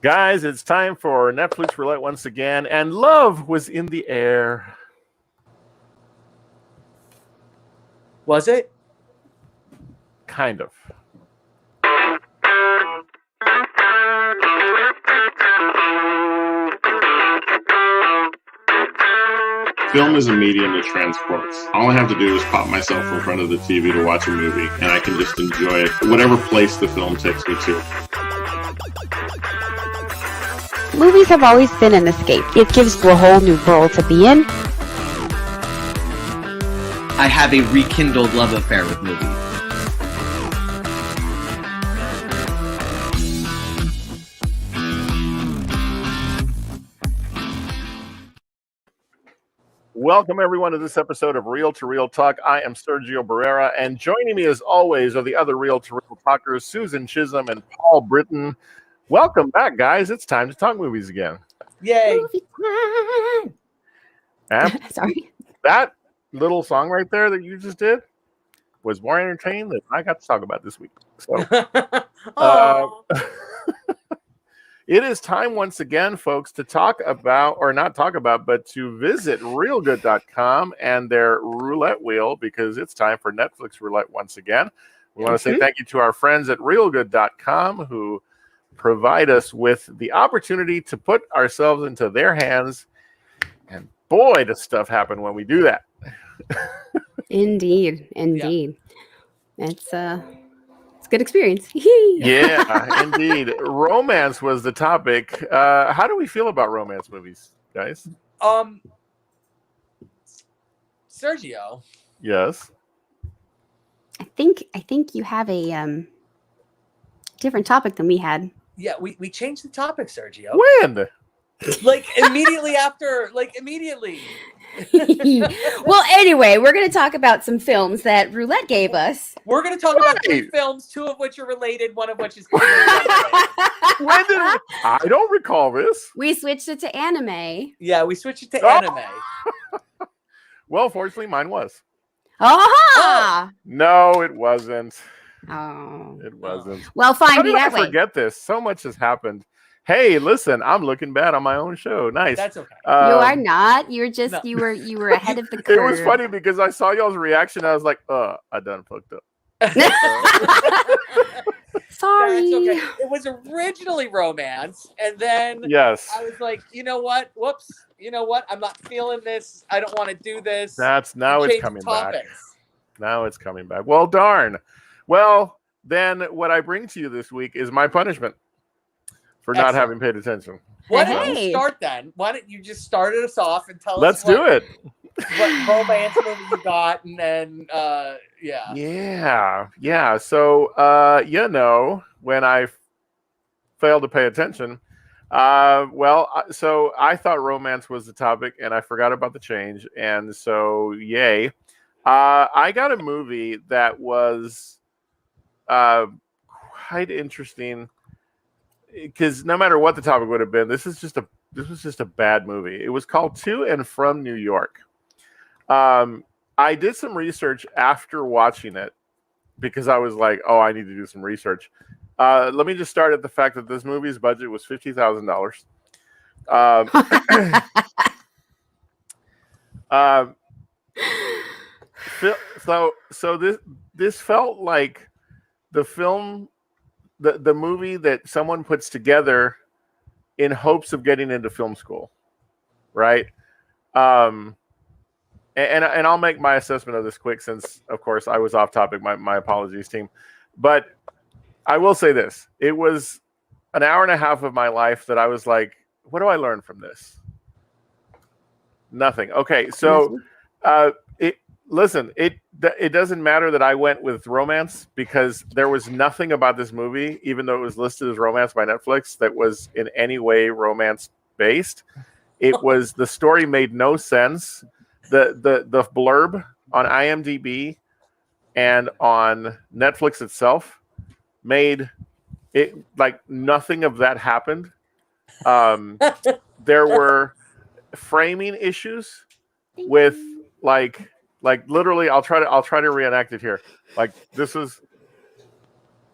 Guys, it's time for Netflix Roulette once again, and love was in the air. Was it? Kind of. Film is a medium that transports. All I have to do is pop myself in front of the TV to watch a movie, and I can just enjoy it, whatever place the film takes me to. Movies have always been an escape. It gives you a whole new world to be in. I have a rekindled love affair with movies. Welcome, everyone, to this episode of Real to Real Talk. I am Sergio Barrera, and joining me, as always, are the other Real to Real talkers, Susan Chisholm and Paul Britton. Welcome back, guys. It's time to talk movies again. Yay! Movie time. And Sorry. that little song right there that you just did was more entertaining than I got to talk about this week. So, it is time once again, folks, to talk about, or not talk about, but to visit realgood.com and their roulette wheel, because it's time for Netflix Roulette once again. We want to say thank you to our friends at realgood.com who provide us with the opportunity to put ourselves into their hands. And boy, does stuff happen when we do that. Indeed. It's a good experience. Yeah, indeed. Romance was the topic. How do we feel about romance movies, guys? Sergio. Yes. I think you have a different topic than we had. Yeah, we changed the topic, Sergio. When? Like immediately after, immediately. Well, anyway, we're going to talk about some films that Roulette gave us. We're going to talk about 3 films, 2 of which are related, 1 of which is completely unrelated. When did we? I don't recall this. We switched it to anime. Yeah, we switched it to anime. Well, fortunately, mine was. Aha! No, it wasn't. Oh. It wasn't. Well, How fine, be did I that way. forget this? So much has happened. Hey, listen, I'm looking bad on my own show. Nice. That's okay. You are not. You're just No. you were ahead of the curve. It was funny because I saw y'all's reaction. I was like, I done fucked up. Sorry. That's okay. It was originally romance, and then Yes. I was like, you know what? Whoops. You know what? I'm not feeling this. I don't want to do this. Now it's Change coming back. topics. Now it's coming back. Well, darn. Well, then what I bring to you this week is my punishment for not having paid attention. Why don't Hey. you start then? Why don't you just start us off and tell Let's us what, do it. what romance movie you got, and then Yeah. So, when I failed to pay attention, so I thought romance was the topic, and I forgot about the change, and so yay. I got a movie that was quite interesting because no matter what the topic would have been, this was just a bad movie. It was called To and From New York. I did some research after watching it because I was like, oh, I need to do some research. Let me just start at the fact that this movie's budget was $50,000. So this felt like the film, the movie that someone puts together in hopes of getting into film school, right? And I'll make my assessment of this quick since, of course, I was off topic. My apologies, team. But I will say this. It was an hour and a half of my life that I was like, what do I learn from this? Nothing. Okay, so it doesn't matter that I went with romance because there was nothing about this movie, even though it was listed as romance by Netflix, that was in any way romance based. It was, the story made no sense. The blurb on IMDb and on Netflix itself made it like nothing of that happened. There were framing issues with like literally I'll try to reenact it here. Like this is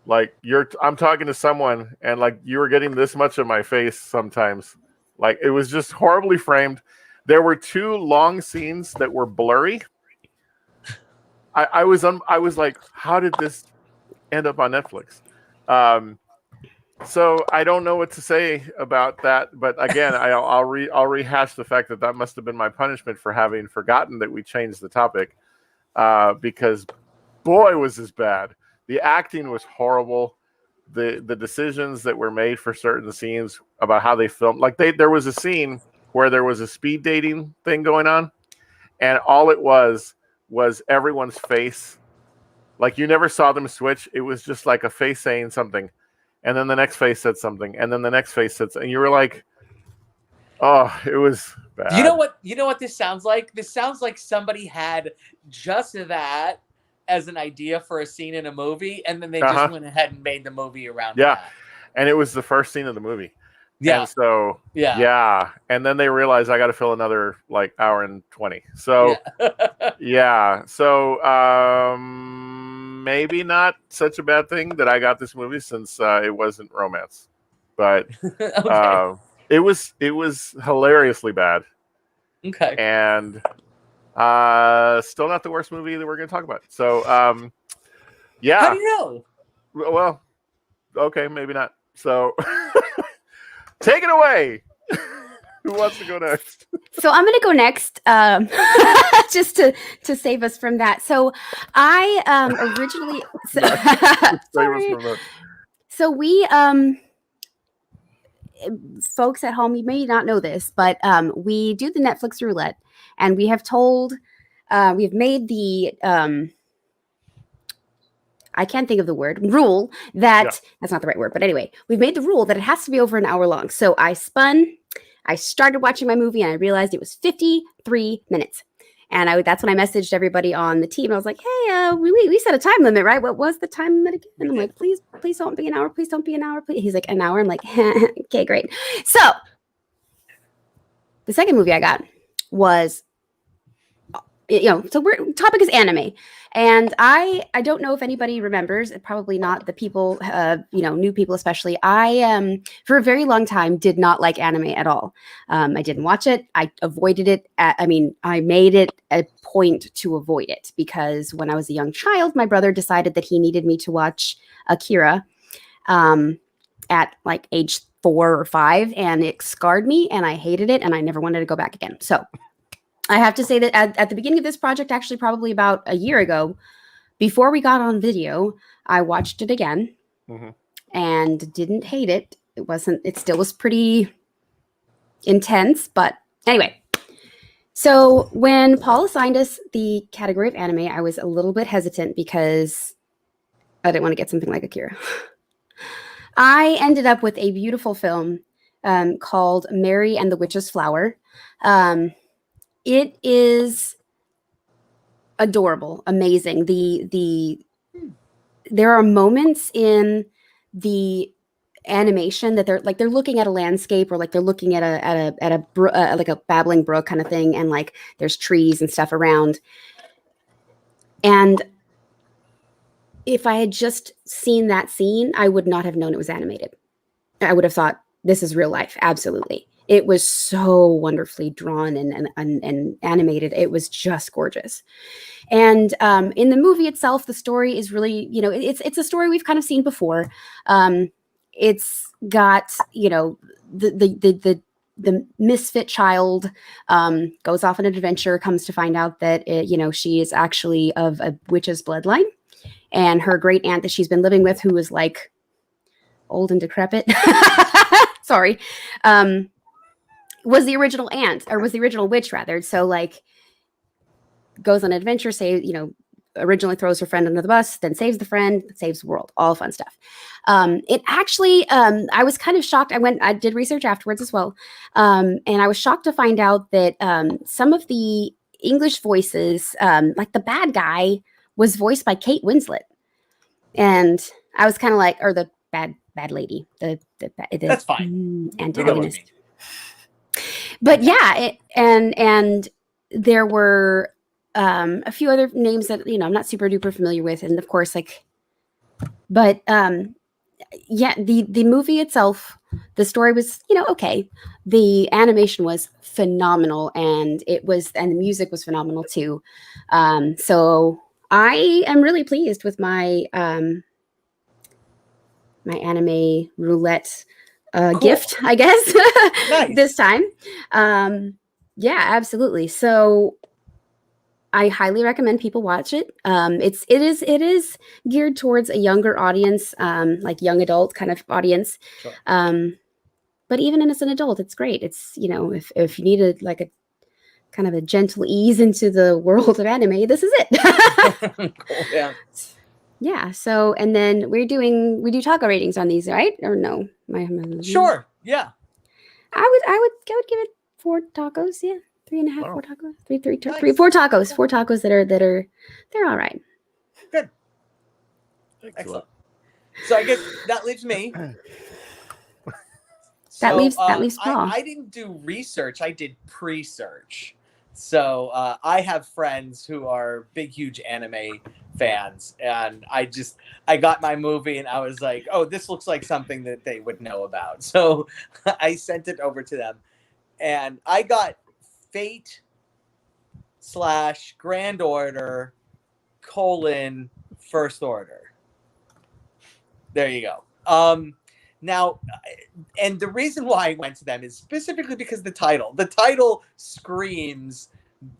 Like I'm talking to someone, and like you were getting this much of my face sometimes. Like it was just horribly framed. There were 2 long scenes that were blurry. I was like, how did this end up on Netflix? So I don't know what to say about that. But again, I'll rehash the fact that must have been my punishment for having forgotten that we changed the topic. Because boy, was this bad. The acting was horrible. The decisions that were made for certain scenes about how they filmed, like there was a scene where there was a speed dating thing going on, and all it was everyone's face. Like you never saw them switch. It was just like a face saying something, and then the next face said something, and then the next face said something. And you were like, oh, it was bad. You know what this sounds like? This sounds like somebody had just that as an idea for a scene in a movie, and then they just went ahead and made the movie around that. And it was the first scene of the movie. Yeah. And so and then they realized I got to fill another like hour and 20. So so maybe not such a bad thing that I got this movie, since it wasn't romance, but it was hilariously bad. Okay. And still not the worst movie that we're going to talk about. So, yeah. How do you know? Well, okay, maybe not. So, take it away. Who wants to go next? So I'm going to go next, just to save us from that. So I originally, so we folks at home, you may not know this, but we do the Netflix roulette, and we have we've made the I can't think of the word rule that that's not the right word, but anyway, we've made the rule that it has to be over an hour long. So I started watching my movie, and I realized it was 53 minutes. And that's when I messaged everybody on the team. I was like, hey, we set a time limit, right? What was the time limit again? And I'm like, please don't be an hour. Please don't be an hour. Please. He's like, an hour. I'm like, okay, great. So the second movie I got was, so topic is anime. And I don't know if anybody remembers, probably not the people, new people especially. I, for a very long time, did not like anime at all. I didn't watch it. I avoided it. I made it a point to avoid it because when I was a young child, my brother decided that he needed me to watch Akira at like age 4 or 5, and it scarred me, and I hated it, and I never wanted to go back again. So I have to say that at the beginning of this project, actually probably about a year ago, before we got on video, I watched it again and didn't hate it. It still was pretty intense, but anyway. So when Paul assigned us the category of anime, I was a little bit hesitant because I didn't want to get something like Akira. I ended up with a beautiful film called Mary and the Witch's Flower. It is adorable, amazing. There are moments in the animation that they're looking at a landscape, or like they're looking at like a babbling brook kind of thing, and like there's trees and stuff around. And if I had just seen that scene, I would not have known it was animated. I would have thought this is real life. Absolutely. It was so wonderfully drawn and animated. It was just gorgeous. And in the movie itself, the story is really, it's a story we've kind of seen before. It's got, the misfit child goes off on an adventure, comes to find out that, she is actually of a witch's bloodline. And her great aunt that she's been living with, who is like old and decrepit, sorry, was the original aunt, or was the original witch rather. So like goes on an adventure, originally throws her friend under the bus, then saves the friend, saves the world, all fun stuff. It actually, I was kind of shocked. I did research afterwards as well. And I was shocked to find out that some of the English voices, like the bad guy was voiced by Kate Winslet. And I was kind of like, or the bad lady, that's fine. Antagonist. But yeah, and there were a few other names that I'm not super duper familiar with, and of course, like But yeah, the movie itself, the story was, okay. The animation was phenomenal, and the music was phenomenal too. So I am really pleased with my my anime roulette Cool. gift, I guess. Nice. This time. Yeah, absolutely. So I highly recommend people watch it. It is geared towards a younger audience, like young adult kind of audience. Sure. But even as an adult, it's great. It's, if you need a kind of a gentle ease into the world of anime, this is it. Cool, yeah. Yeah. So, and then we do taco ratings on these, right? Or no? Sure. Yeah. I would give it 4 tacos. Yeah. 3.5, Wow. 4 tacos. Nice. 4 tacos. 4 tacos they're all right. Good. Excellent. So I guess that leaves me. That leaves Paul. I didn't do research. I did pre-search. So I have friends who are big, huge anime fans, and I got my movie, and I was like, oh, this looks like something that they would know about. So I sent it over to them, and I got Fate / Grand Order : First Order. There you go. Now, and the reason why I went to them is specifically because the title screams,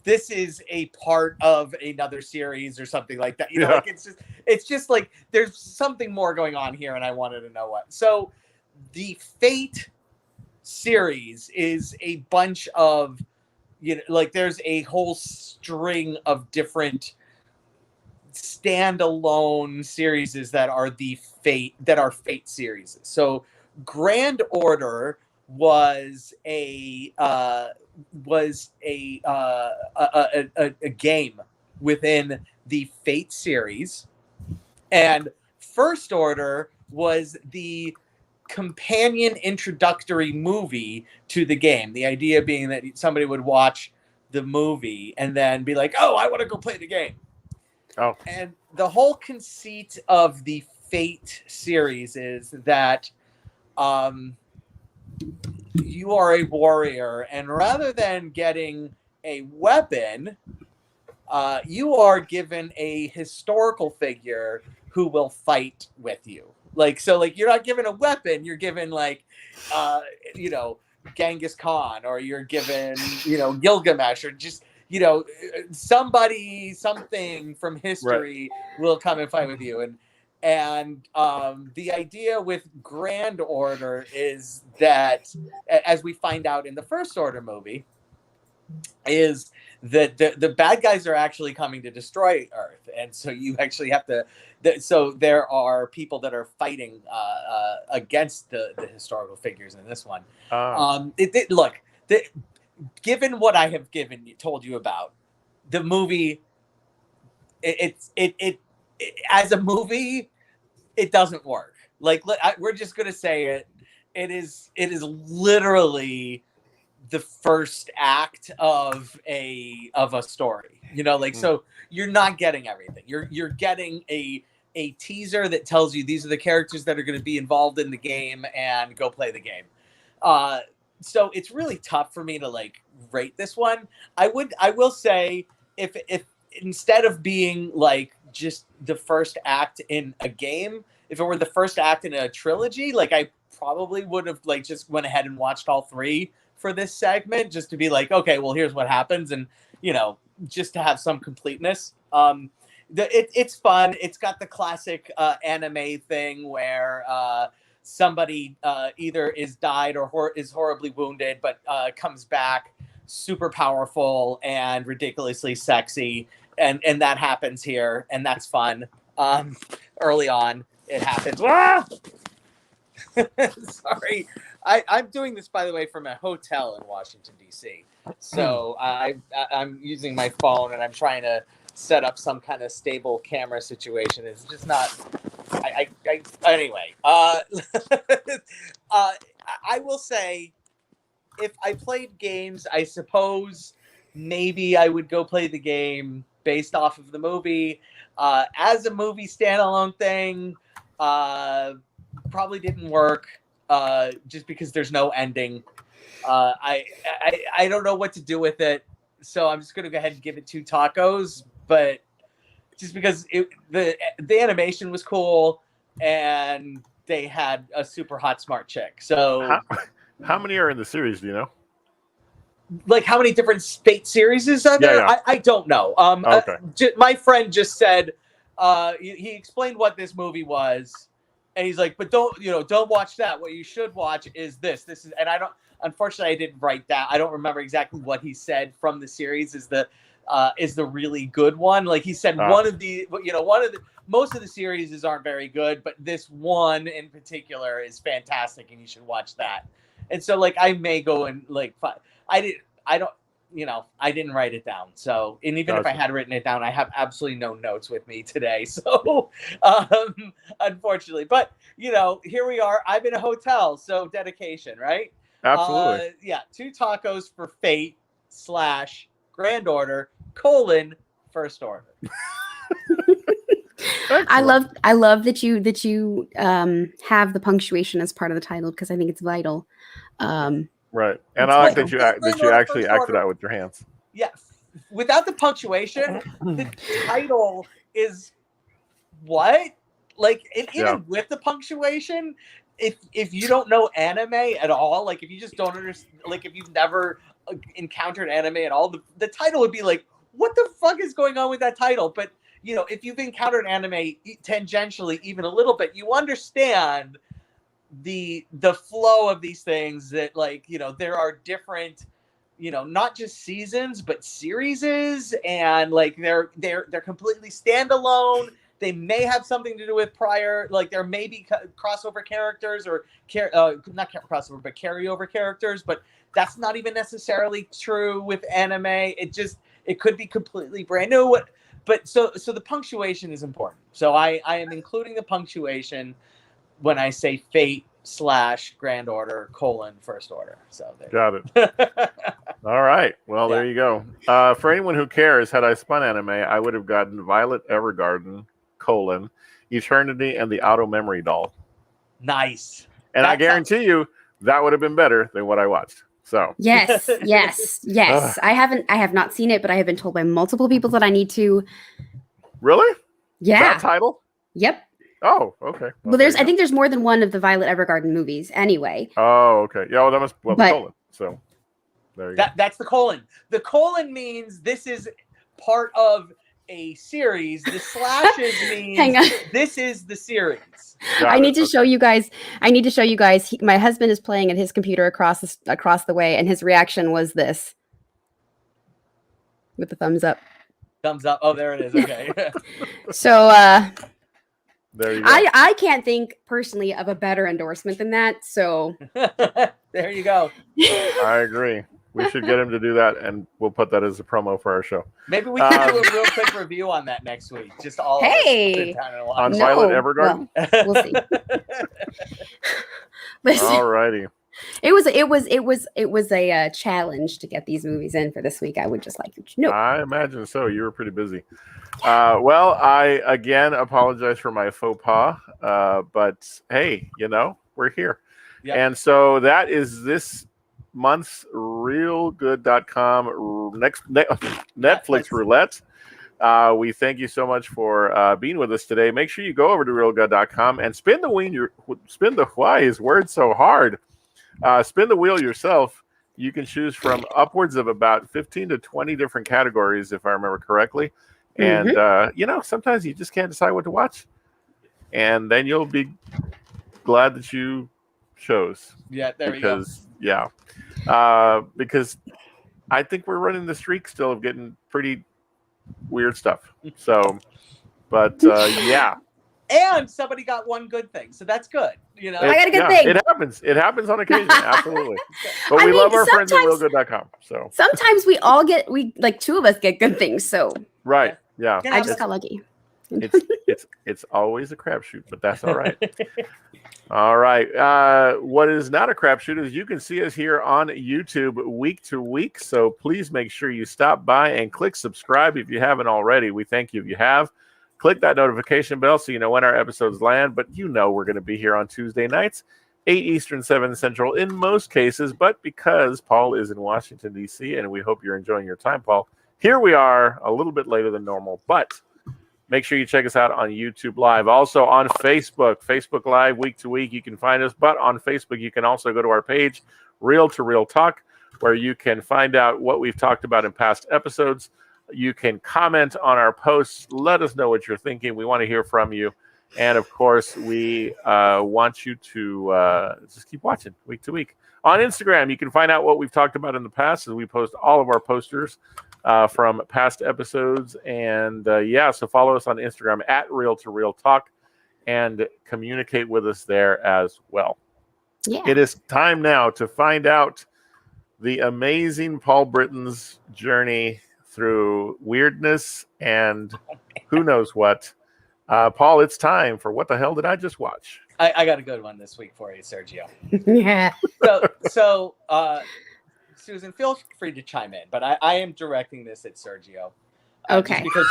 this is a part of another series or something like that. Yeah. Like it's just like there's something more going on here, and I wanted to know what. So the Fate series is a bunch of, like there's a whole string of different standalone series that are Fate series. So Grand Order was a game within the Fate series, and First Order was the companion introductory movie to the game. The idea being that somebody would watch the movie and then be like, oh, I want to go play the game. Oh. And the whole conceit of the Fate series is that you are a warrior, and rather than getting a weapon, you are given a historical figure who will fight with you. Like you're not given a weapon, you're given Genghis Khan, or you're given, Gilgamesh, or just, something from history will come and fight with you. And the idea with Grand Order is that, as we find out in the First Order movie, is that the bad guys are actually coming to destroy Earth, and so you actually have to. So there are people that are fighting against the historical figures in this one. Look, given what I have told you about the movie, it as a movie, it doesn't work. Like, we're just gonna say it. It is literally the first act of a story, so you're not getting everything. You're getting a teaser that tells you these are the characters that are going to be involved in the game, and go play the game. So it's really tough for me to rate this one. I will say, if instead of being just the first act in a game, if it were the first act in a trilogy, I probably would have just went ahead and watched all 3 for this segment, just to be okay, well, here's what happens, and just to have some completeness. It's fun. It's got the classic anime thing where somebody either is died or is horribly wounded, but comes back super powerful and ridiculously sexy, and that happens here, and that's fun. Early on, it happens. Sorry. I'm doing this, by the way, from a hotel in Washington, D.C. So I'm using my phone, and I'm trying to set up some kind of stable camera situation. It's just not. Anyway. I will say, if I played games, I suppose maybe I would go play the game based off of the movie. As a movie standalone thing, Probably didn't work. Just because there's no ending. I don't know what to do with it, so I'm just gonna go ahead and give it 2 tacos. But just because the animation was cool and they had a super hot smart chick. So how many are in the series? Do you know? Like how many different Fate series are there? Yeah. I don't know. Okay. My friend just said he explained what this movie was, and he's like, but don't watch that. What you should watch is this. This is, and I don't. Unfortunately, I didn't write that. I don't remember exactly what he said from the series is the really good one. Like he said, one of the most of the series aren't very good, but this one in particular is fantastic, and you should watch that. And so, like, I may go and like, I didn't write it down. So, and even if I had written it down, I have absolutely no notes with me today. So, unfortunately, but here we are. I'm in a hotel, so dedication, right? Absolutely. 2 tacos for Fate / Grand Order / First Order. I love that you have the punctuation as part of the title because I think it's vital. Right, and I like that you actually acted out with your hands. Yeah, without the punctuation, the title is what? Like, even with the punctuation, if you don't know anime at all, like if you just don't understand, like if you've never encountered anime at all, the title would be like, what the fuck is going on with that title? But if you've encountered anime tangentially even a little bit, you understand the flow of these things, that there are different, not just seasons but series, and like they're completely standalone. They may have something to do with prior, like there may be crossover characters or not crossover but carryover characters, but that's not even necessarily true with anime. It could be completely brand new. But so the punctuation is important. So I am including the punctuation when I say Fate / Grand Order / First Order. So there. Got it. All right. Well, there you go. For anyone who cares, had I spun anime, I would have gotten Violet Evergarden / Eternity and the Auto Memory Doll. Nice. And I guarantee you that would have been better than what I watched. So yes. I have not seen it, but I have been told by multiple people that I need to. Really? Yeah. That title? Yep. Oh, okay. Well, I think there's more than one of the Violet Evergarden movies anyway. Oh, okay. Yeah, well, that must be colon. So there you go. That's the colon. The colon means this is part of a series. The slashes means this is the series. I need to show you guys. My husband is playing at his computer across the way, and his reaction was this with the thumbs up. Thumbs up. Oh, there it is. Okay. So there you go. I can't think personally of a better endorsement than that. So there you go. I agree. We should get him to do that, and we'll put that as a promo for our show. Maybe we can do a real quick review on that next week. Just all on Violet Evergarden. Well, we'll see. Listen, all righty. It was a challenge to get these movies in for this week. I would just like you to know. I imagine so. You were pretty busy. Well, I again apologize for my faux pas, but hey, we're here, and so that is this month's realgood.com Netflix roulette. We thank you so much for being with us today. Make sure you go over to realgood.com and spin the wheel. Why is word so hard? Spin the wheel yourself. You can choose from upwards of about 15 to 20 different categories, if I remember correctly. And sometimes you just can't decide what to watch, and then you'll be glad that you chose. Yeah, there you go. Because I think we're running the streak still of getting pretty weird stuff. So, but yeah. And somebody got one good thing, so that's good. I got a good thing. It happens. It happens on occasion, absolutely. But we love our friends at realgood.com. So sometimes we two of us get good things. So right, yeah. I just got lucky. It's always a crapshoot, but that's all right. All right. What is not a crapshoot is you can see us here on YouTube week to week. So please make sure you stop by and click subscribe if you haven't already. We thank you if you have. Click that notification bell so you know when our episodes land. But you know we're going to be here on Tuesday nights, 8 Eastern, 7 Central in most cases. But because Paul is in Washington, D.C., and we hope you're enjoying your time, Paul, here we are a little bit later than normal. But make sure you check us out on YouTube Live. Also on Facebook Live week to week. You can find us. But on Facebook, you can also go to our page, Real to Real Talk, where you can find out what we've talked about in past episodes. You can comment on our posts. Let us know what you're thinking. We want to hear from you. And, of course, we want you to just keep watching week to week. On Instagram, you can find out what we've talked about in the past as we post all of our posters from past episodes. And, so follow us on Instagram at Real to Real Talk and communicate with us there as well. Yeah. It is time now to find out the amazing Paul Britton's journey through weirdness and who knows what. Paul, it's time for What the Hell Did I Just Watch? I got a good one this week for you, Sergio. Yeah. So Susan, feel free to chime in, but I am directing this at Sergio. Okay. Just because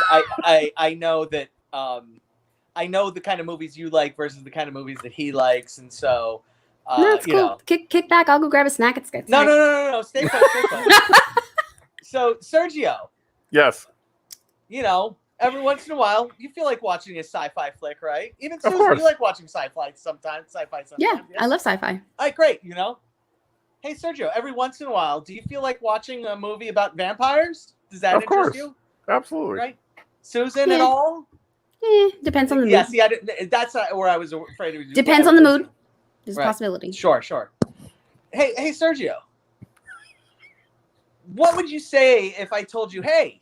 I know that I know the kind of movies you like versus the kind of movies that he likes, and so That's cool. Kick back. I'll go grab a snack. It's good. No. Stay put. So Sergio. Yes. Every once in a while, you feel like watching a sci-fi flick, right? Even Susan, course. you like watching sci-fi sometimes. Yeah, yes? I love sci-fi. All right, great. Hey, Sergio, every once in a while, do you feel like watching a movie about vampires? Does that interest you? Absolutely. Right? Susan at all? Depends on the mood. Yeah, see, that's where I was afraid of. Depends on the mood. There's a Right. possibility. Sure. Hey, Sergio. What would you say if I told you, hey,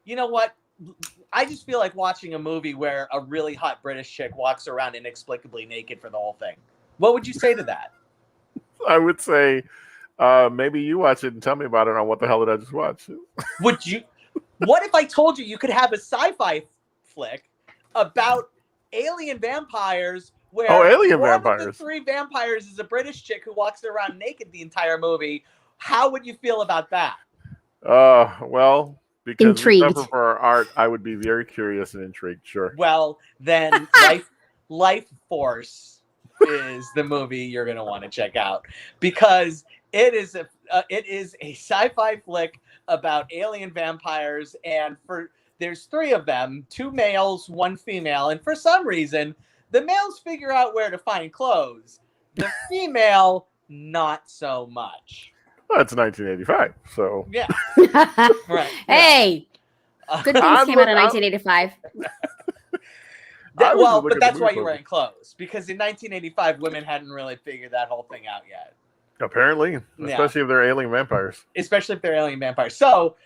you know what? I just feel like watching a movie where a really hot British chick walks around inexplicably naked for the whole thing. What would you say to that? I would say maybe you watch it and tell me about it on What the Hell Did I Just Watch? Would you? What if I told you could have a sci-fi flick about alien vampires where alien one vampires. of the 3 vampires is a British chick who walks around naked the entire movie? How would you feel about that? Well, because Intrigued. we suffer for our art, I would be very curious and intrigued. Sure. Well, then Life Force is the movie you're going to want to check out, because it is a sci-fi flick about alien vampires, and there's 3 of them, 2 males, 1 female, and for some reason the males figure out where to find clothes. The female, not so much. Well, it's 1985, so Yeah. Right. Hey, good things came out in 1985. But that's why you're wearing clothes, because in 1985 women hadn't really figured that whole thing out yet. Apparently, especially if they're alien vampires. Especially if they're alien vampires. So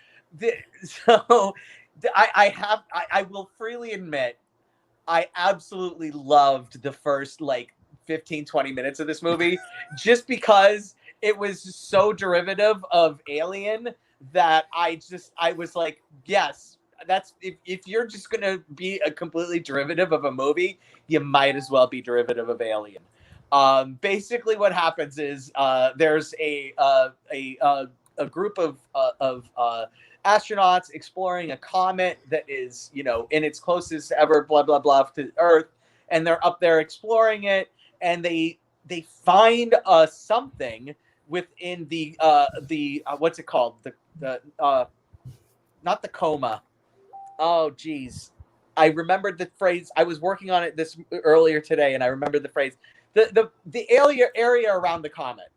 I will freely admit, I absolutely loved the first 15-20 minutes of this movie, just because it was so derivative of Alien that I was like, yes, that's if you're just gonna be a completely derivative of a movie, you might as well be derivative of Alien. Basically, what happens is there's a group of astronauts exploring a comet that is, in its closest ever blah blah blah to Earth, and they're up there exploring it, and they find something within the what's it called, the not the coma. Oh geez, I remembered the phrase. I was working on it this earlier today, and I remembered the phrase. The area around the comet.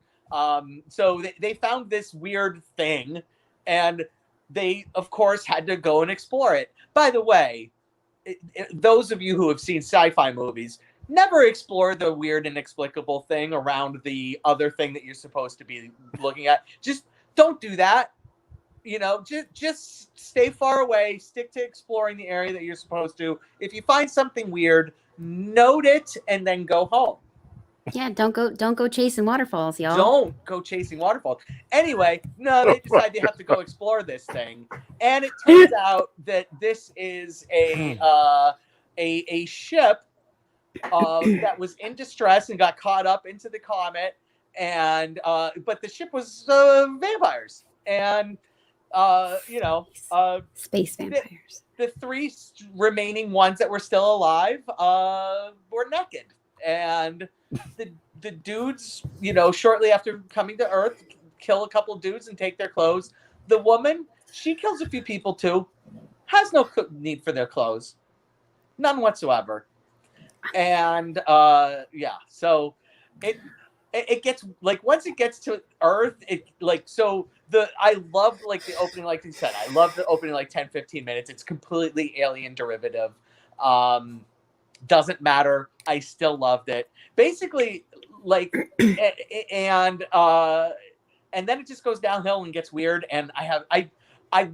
So they found this weird thing, and they of course had to go and explore it. By the way, those of you who have seen sci-fi movies, never explore the weird inexplicable thing around the other thing that you're supposed to be looking at. Just don't do that. Just stay far away, stick to exploring the area that you're supposed to. If you find something weird, note it and then go home. Yeah, don't go chasing waterfalls, y'all. Don't go chasing waterfalls. Anyway, no, they decide they have to go explore this thing, and it turns out that this is a ship that was in distress and got caught up into the comet, and but the ship was vampires, and Space vampires. The three remaining ones that were still alive were naked, and the dudes, shortly after coming to Earth, kill a couple dudes and take their clothes. The woman, she kills a few people too, has no need for their clothes, none whatsoever. And so it gets like, once it gets to Earth, I love like the opening, like you said, I love the opening like 10-15 minutes. It's completely alien derivative. Doesn't matter. I still loved it. Basically, like, and then it just goes downhill and gets weird. And I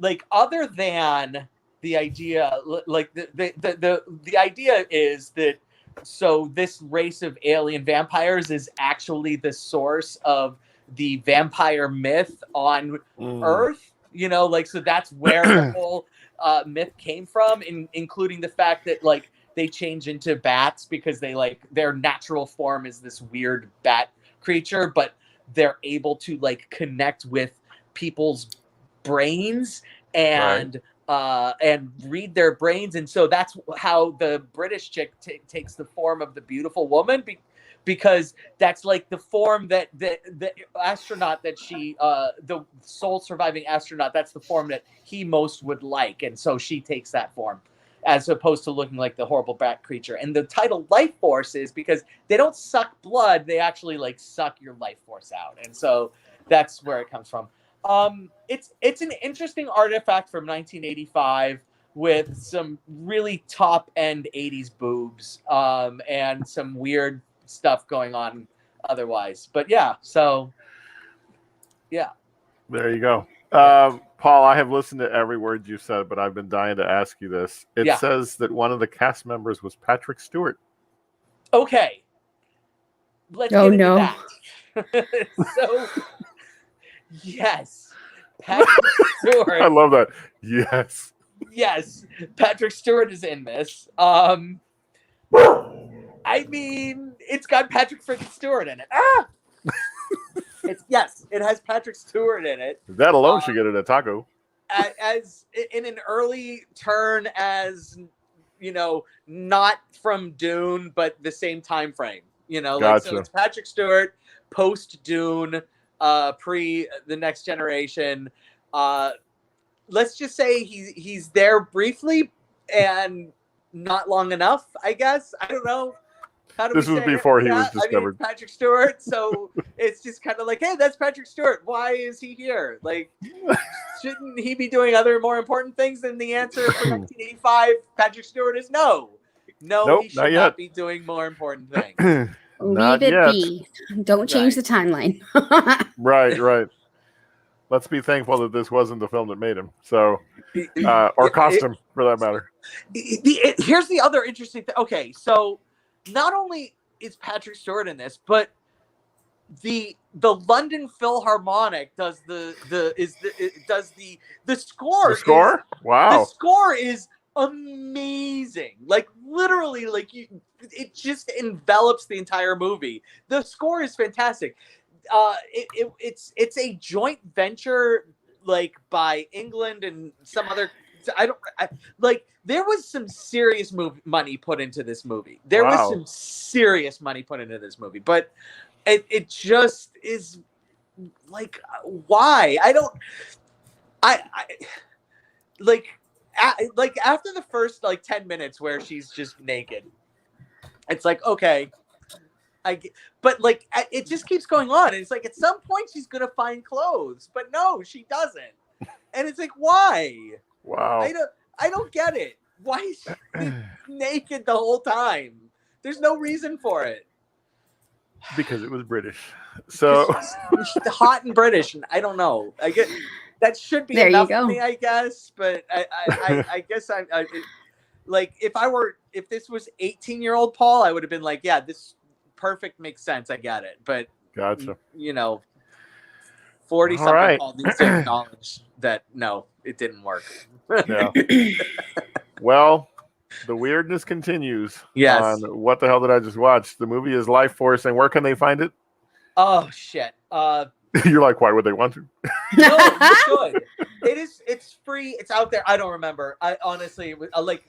like, other than the idea, like the idea is that, so this race of alien vampires is actually the source of the vampire myth on Earth, so that's where the whole myth came from, including the fact that like they change into bats because they like their natural form is this weird bat creature, but they're able to like connect with people's brains and read their brains, and so that's how the British chick takes the form of the beautiful woman, because that's like the form that the astronaut that she the sole surviving astronaut, that's the form that he most would like, and so she takes that form as opposed to looking like the horrible bat creature. And the title Life Force is because they don't suck blood, they actually like suck your life force out, and so that's where it comes from. It's an interesting artifact from 1985 with some really top end 80s boobs, and some weird stuff going on otherwise. But yeah, so yeah. There you go. Paul, I have listened to every word you said, but I've been dying to ask you this. It says that one of the cast members was Patrick Stewart. Okay. Let's get into that. So yes, Patrick Stewart. I love that. Yes, Patrick Stewart is in this. I mean, it's got Patrick freaking Stewart in it. It has Patrick Stewart in it. That alone should get it a taco. As in an early turn, as not from Dune, but the same time frame. Gotcha. So it's Patrick Stewart post Dune. Pre The Next Generation. Let's just say he's there briefly and not long enough, I guess. I don't know. This was before he was discovered. I mean, Patrick Stewart, so it's just kind of like, hey, that's Patrick Stewart. Why is he here? Like, shouldn't he be doing other more important things? And the answer for 1985, Patrick Stewart is no. Nope, he should not be doing more important things. Leave it be. Don't change the timeline. Right. Let's be thankful that this wasn't the film that made him. So, or cost him, for that matter. Here's the other interesting thing. Okay, so not only is Patrick Stewart in this, but the London Philharmonic does the score. The score? Wow. The score is amazing. Like literally, like it just envelops the entire movie. The score is fantastic. It's a joint venture, like by England and some other. There was some serious money put into this movie. There was some serious money put into this movie, but it just is like, why? After the first 10 minutes where she's just naked, it's like, okay, but it just keeps going on. And it's like, at some point she's going to find clothes, but no, she doesn't. And it's like, why? Wow. I don't get it. Why is she naked the whole time? There's no reason for it. Because it was British. So she's hot and British, and I don't know. I get that should be enough for me, I guess. But I guess if this was 18-year-old Paul, I would have been like, yeah, this perfect makes sense. I get it. But gotcha. 40-something Paul needs to acknowledge that no, it didn't work. Yeah. Well, the weirdness continues. Yes. On What the Hell Did I Just Watch? The movie is Life Force, and where can they find it? Oh shit. You're like, why would they want to? No, you should. It's free. It's out there. I don't remember. I honestly like.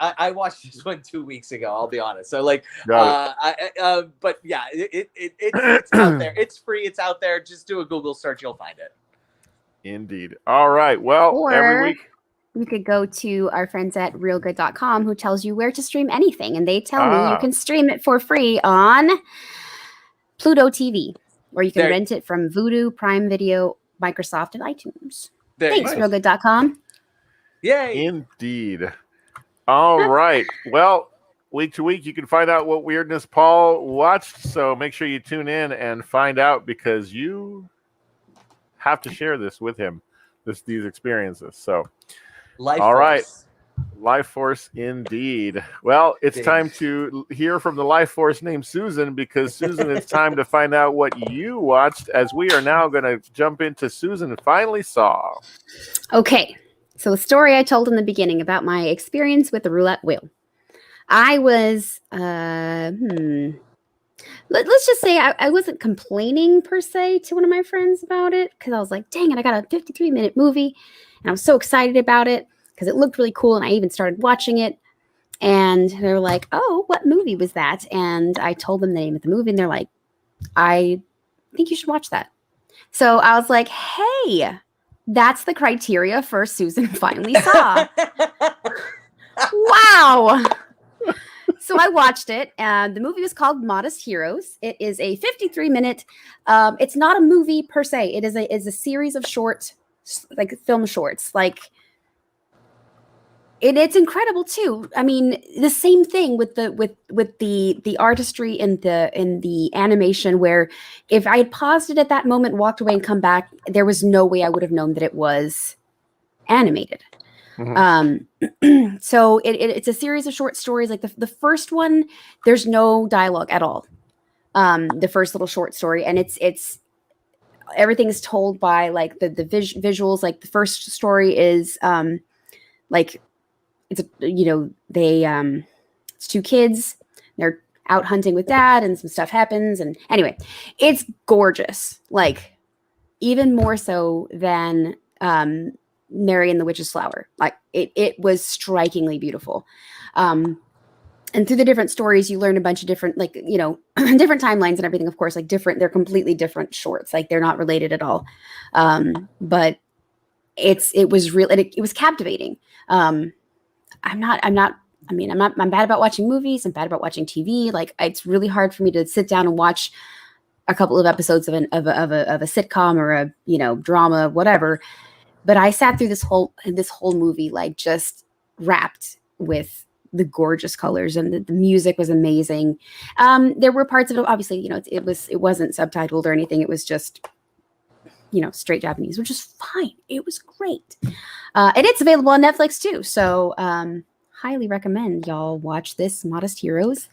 I watched this one 2 weeks ago. I'll be honest. So like, but yeah, it's out there. It's free. It's out there. Just do a Google search. You'll find it. Indeed. All right. Well, every week you could go to our friends at realgood.com who tells you where to stream anything, and they tell me you can stream it for free on Pluto TV, or you can rent it from Vudu, Prime Video, Microsoft, and iTunes. Thanks, realgood.com. Yay! Indeed. All right. Well, week to week, you can find out what weirdness Paul watched. So make sure you tune in and find out, because you have to share this with him, these experiences. So, Life all Force. Right. Life Force indeed. Well, it's time to hear from the Life Force named Susan, because Susan, it's time to find out what you watched, as we are now going to jump into Susan Finally Saw. Okay. So the story I told in the beginning about my experience with the roulette wheel. I was, let's just say I wasn't complaining per se to one of my friends about it, because I was like, dang it, I got a 53-minute movie, and I was so excited about it because it looked really cool, and I even started watching it. And they were like, oh, what movie was that? And I told them the name of the movie, and they're like, I think you should watch that. So I was like, hey, that's the criteria for Susan Finally Saw. Wow. So I watched it, and the movie was called Modest Heroes. It is a 53-minute. It's not a movie per se. It is a series of short, like film shorts. Like, it's incredible too. I mean, the same thing with the artistry in the animation, where if I had paused it at that moment, walked away, and come back, there was no way I would have known that it was animated. Mm-hmm. So it's a series of short stories. Like the first one, there's no dialogue at all. The first little short story, and it's everything is told by like the visuals. Like the first story is like it's it's two kids. They're out hunting with dad, and some stuff happens. And anyway, it's gorgeous. Like even more so than Mary and the Witch's Flower. Like it was strikingly beautiful. And through the different stories, you learn a bunch of different, like, different timelines and everything, of course, like they're completely different shorts. Like they're not related at all. But it was real, and it was captivating. I'm bad about watching movies. I'm bad about watching TV. Like it's really hard for me to sit down and watch a couple of episodes of a sitcom or a, drama, whatever. But I sat through this whole movie, like just wrapped with the gorgeous colors, and the music was amazing. There were parts of it, obviously, it wasn't subtitled or anything. It was just, straight Japanese, which is fine. It was great. And it's available on Netflix too. So highly recommend y'all watch this Modest Heroes.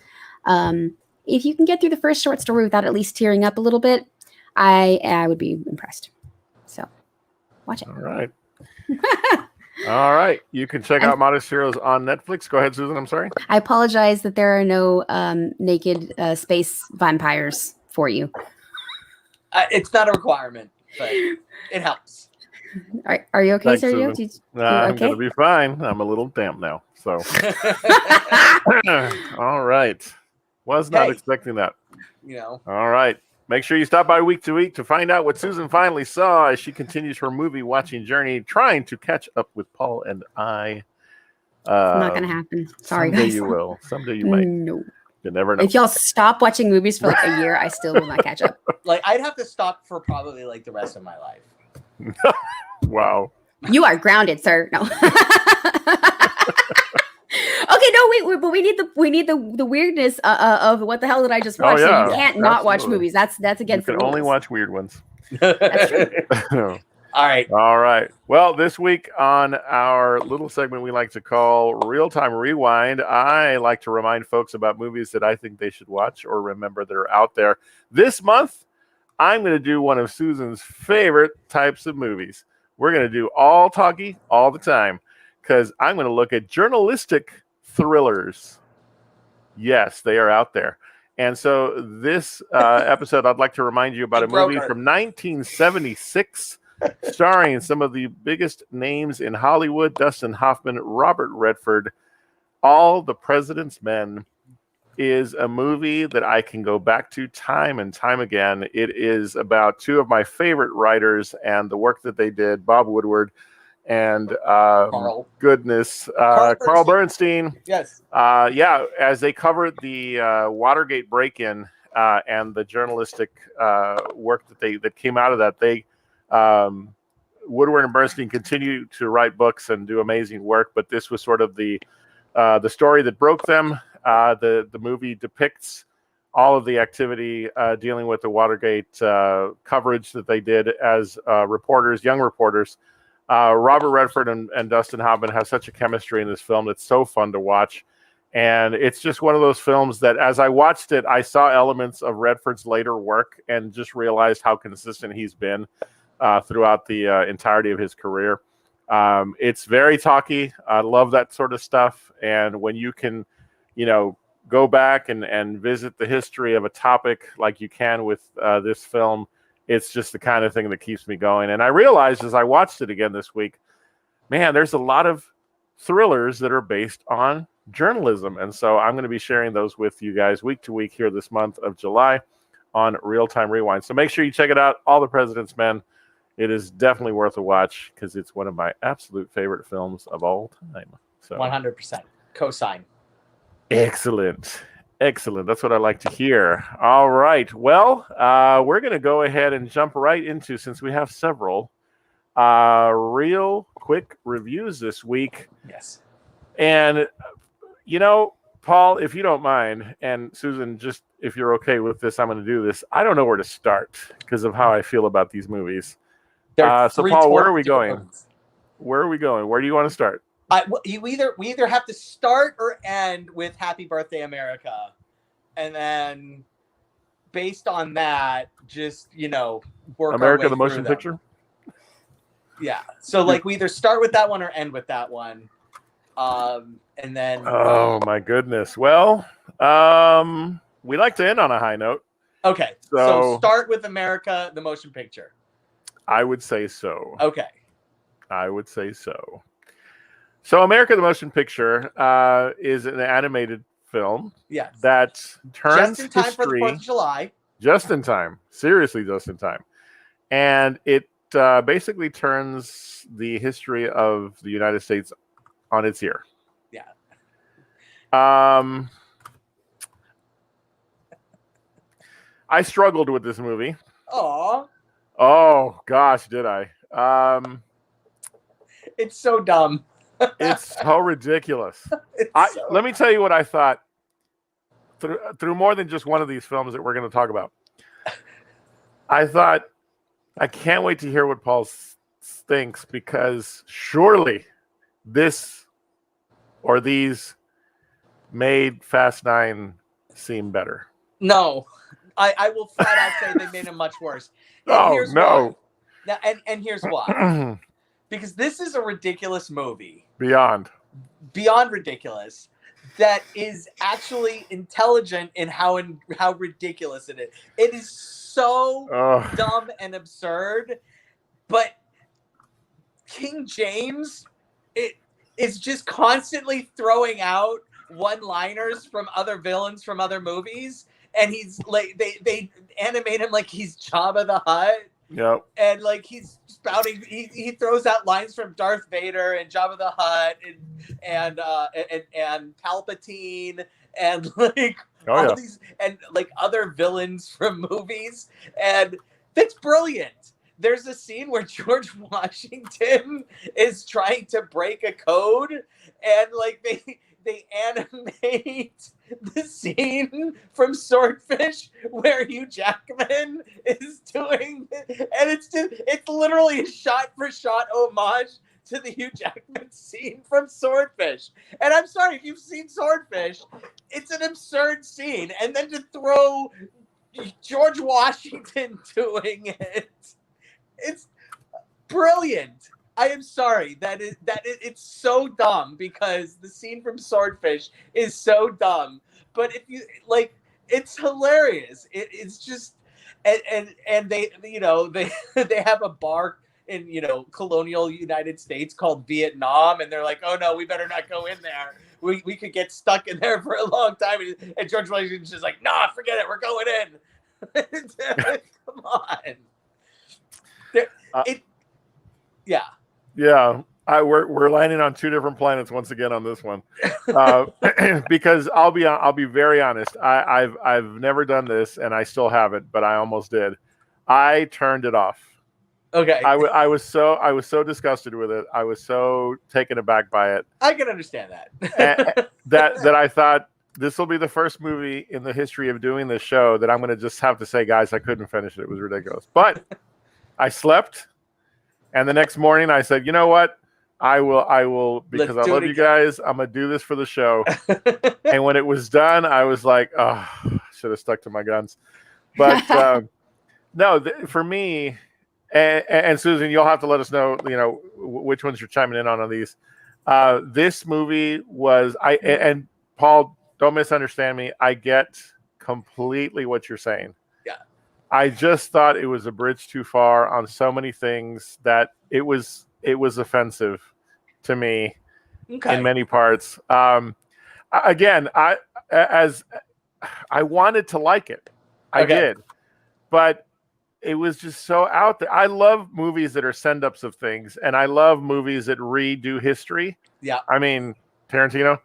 If you can get through the first short story without at least tearing up a little bit, I would be impressed. So watch it. All right. All right. You can check out Modest Heroes on Netflix. Go ahead, Susan. I'm sorry. I apologize that there are no naked space vampires for you. It's not a requirement, but it helps. Are you okay, Thanks, Sergio? I'm going to be fine. I'm a little damp now. So, all right. Was not expecting that. All right. Make sure you stop by week to week to find out what Susan finally saw as she continues her movie watching journey, trying to catch up with Paul and I. It's not going to happen. Sorry, someday guys. You will. Someday you might. No. You never know. If y'all stop watching movies for like a year, I still will not catch up. Like I'd have to stop for probably like the rest of my life. Wow. You are grounded, sir. No. Okay, no, but we need the weirdness of what the hell did I just watch? Oh, yeah. So you can't not watch movies. That's against the rules. You can only watch weird ones. That's true. All right. All right. Well, this week on our little segment we like to call Real Time Rewind, I like to remind folks about movies that I think they should watch or remember that are out there. This month, I'm going to do one of Susan's favorite types of movies. We're going to do all talkie all the time, because I'm going to look at journalistic thrillers. Yes, they are out there. And so this episode, I'd like to remind you about a movie from 1976, starring some of the biggest names in Hollywood: Dustin Hoffman, Robert Redford. All the President's Men is a movie that I can go back to time and time again. It is about two of my favorite writers and the work that they did, Bob Woodward and Carl Bernstein. Yes. As they covered the Watergate break-in and the journalistic work that came out of that, they Woodward and Bernstein continue to write books and do amazing work. But this was sort of the story that broke them. The movie depicts all of the activity dealing with the Watergate coverage that they did as reporters, young reporters. Robert Redford and Dustin Hoffman have such a chemistry in this film that's so fun to watch. And it's just one of those films that as I watched it, I saw elements of Redford's later work and just realized how consistent he's been throughout the entirety of his career. It's very talky. I love that sort of stuff. And when you can, go back and visit the history of a topic like you can with this film, it's just the kind of thing that keeps me going. And I realized as I watched it again this week, man, there's a lot of thrillers that are based on journalism. And so I'm going to be sharing those with you guys week to week here this month of July on Real Time Rewind. So make sure you check it out, All the President's Men. It is definitely worth a watch because it's one of my absolute favorite films of all time. So 100% co-sign. Excellent. That's what I like to hear. All right. Well, we're going to go ahead and jump right into, since we have several real quick reviews this week. Yes. And, Paul, if you don't mind, and Susan, just if you're okay with this, I'm going to do this. I don't know where to start because of how I feel about these movies. So, Paul, where are we going? Where are we going? Where do you want to start? We either have to start or end with Happy Birthday America, and then based on that, just work America our way the Motion through Picture. Yeah, so we either start with that one or end with that one, and then. Oh my goodness! Well, we like to end on a high note. Okay, so start with America the Motion Picture. I would say so. Okay. I would say so. So America the Motion Picture is an animated film that turns just in time history. For the 4th of July. Just in time. Seriously, just in time. And it basically turns the history of the United States on its ear. Yeah. I struggled with this movie. Aw. Oh, gosh, did I? It's so dumb. It's so ridiculous. Let me tell you what I thought through more than just one of these films that we're going to talk about. I thought, I can't wait to hear what Paul thinks, because surely this or these made Fast 9 seem better. No, I will flat out say they made it much worse. And no. Now, and here's why. Because this is a ridiculous movie. Beyond ridiculous. That is actually intelligent in how ridiculous it is. It is so dumb and absurd. But King James, it is just constantly throwing out one-liners from other villains from other movies. And he's like, they animate him like he's Jabba the Hutt. Yep. And he's spouting, he throws out lines from Darth Vader and Jabba the Hutt and Palpatine and all these and other villains from movies, and that's brilliant. There's a scene where George Washington is trying to break a code, and they animate the scene from Swordfish where Hugh Jackman is doing, and it's literally a shot-for-shot homage to the Hugh Jackman scene from Swordfish. And I'm sorry, if you've seen Swordfish, it's an absurd scene. And then to throw George Washington doing it, it's brilliant. I am sorry it's so dumb, because the scene from Swordfish is so dumb. But if you It's hilarious. It's just and they they have a bar in colonial United States called Vietnam, and they're like, oh no, we better not go in there. We could get stuck in there for a long time. And George Washington's just like, nah, forget it, we're going in. Come on. Yeah. We're landing on two different planets once again on this one, because I'll be very honest. I've never done this, and I still haven't, but I almost did. I turned it off. Okay. I was so disgusted with it. I was so taken aback by it. I can understand that. that I thought this will be the first movie in the history of doing this show that I'm going to just have to say, guys, I couldn't finish it. It was ridiculous. But I slept, and the next morning I said, you know what? I will because I love you guys. I'm going to do this for the show. And when it was done, I was like, oh, should have stuck to my guns. But no, for me, and Susan, you'll have to let us know, which ones you're chiming in on these. This movie was, and Paul, don't misunderstand me. I get completely what you're saying. Yeah. I just thought it was a bridge too far on so many things that it was offensive to me in many parts. Again, I wanted to like it. I did, but it was just so out there. I love movies that are send-ups of things, and I love movies that redo history. Yeah. I mean, Tarantino.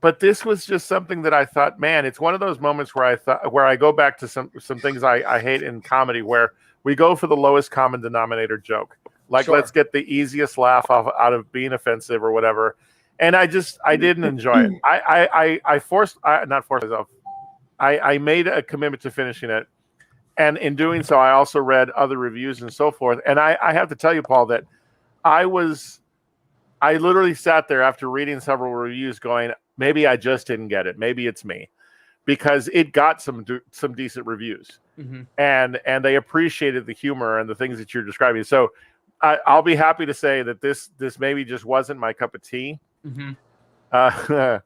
But this was just something that I thought, man, it's one of those moments where I go back to some things I hate in comedy, where we go for the lowest common denominator joke. Like, let's get the easiest laugh out of being offensive or whatever. And I didn't enjoy it. I made a commitment to finishing it. And in doing so, I also read other reviews and so forth. And I have to tell you, Paul, that I literally sat there after reading several reviews going, maybe I just didn't get it. Maybe it's me. Because it got some decent reviews. Mm-hmm. And they appreciated the humor and the things that you're describing. So I'll be happy to say that this maybe just wasn't my cup of tea. Mm-hmm.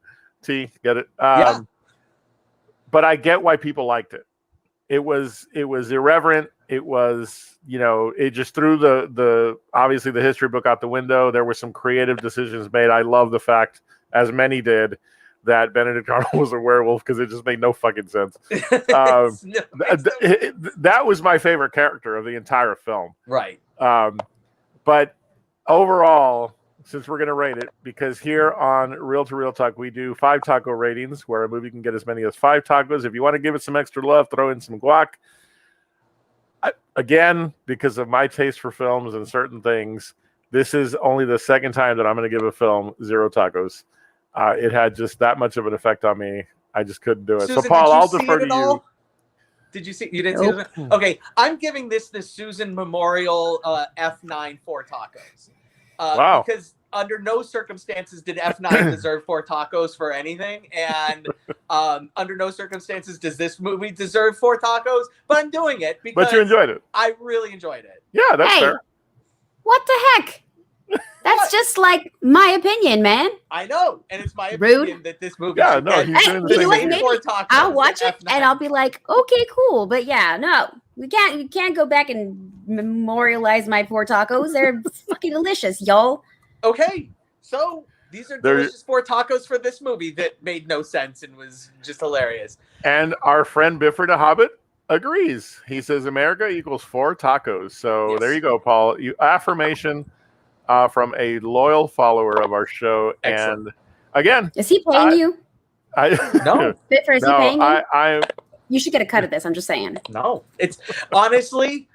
Tea, get it? Yeah. But I get why people liked it. It was irreverent. It was, it just threw the obviously the history book out the window. There were some creative decisions made. I love the fact, as many did, that Benedict Arnold was a werewolf, because it just made no fucking sense. That was my favorite character of the entire film. Right. But overall, since we're going to rate it, because here on Real to Real Talk, we do 5 taco ratings, where a movie can get as many as 5 tacos. If you want to give it some extra love, throw in some guac. Again, because of my taste for films and certain things, this is only the second time that I'm going to give a film 0 tacos. It had just that much of an effect on me. I just couldn't do it. Susan, so, Paul, I'll defer to you. Did you see? You didn't see it? Okay, I'm giving this the Susan Memorial F9 4 tacos. Wow. Because under no circumstances did F9 deserve 4 tacos for anything, and under no circumstances does this movie deserve 4 tacos. But I'm doing it because. But you enjoyed it. I really enjoyed it. Yeah, that's fair. What the heck? That's just like my opinion, man. I know, and it's my opinion that this movie. Yeah, no, he's doing the same thing. Maybe I'll watch it and I'll be like, okay, cool. But yeah, no, we can't go back and memorialize my 4 tacos. They're fucking delicious, y'all. Okay, so these are delicious 4 tacos for this movie that made no sense and was just hilarious. And our friend Bifford the Hobbit agrees. He says America equals 4 tacos. So There you go, Paul. Affirmation. From a loyal follower of our show. Excellent. And again, is he paying you? No. Bifford, is he paying you? You should get a cut of this. I'm just saying. No, it's honestly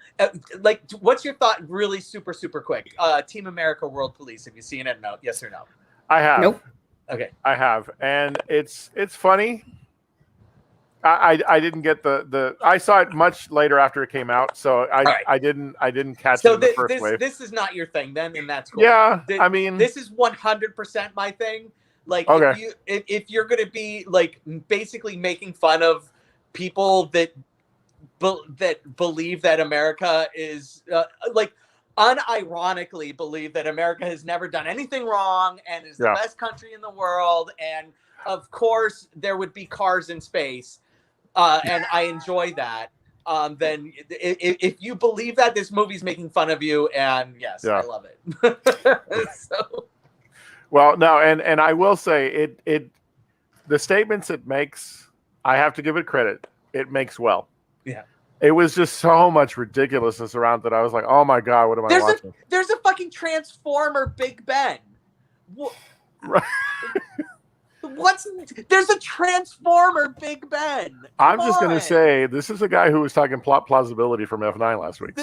like, what's your thought? Really, super, super quick. Team America: World Police. Have you seen it? No. Yes or no? I have. Nope. Okay. I have, and it's funny. I didn't get the I saw it much later after it came out, so I didn't catch it in the first wave. This is not your thing then, and that's cool. Yeah, I mean, this is 100% my thing. Like, if you're gonna be like basically making fun of people that believe that America is like unironically believe that America has never done anything wrong and is the best country in the world, and of course there would be cars in space, and I enjoy that. Then if you believe that, this movie's making fun of you, and yes, Yeah. I love it. So, Well, no, and I will say the statements it makes, I have to give it credit. It makes well. yeah. It was just so much ridiculousness around that I was like, oh my God, what am I watching? There's a fucking Transformer Big Ben. Right. There's a Transformer Big Ben. I'm just going to say, this is a guy who was talking plot plausibility from F9 last week.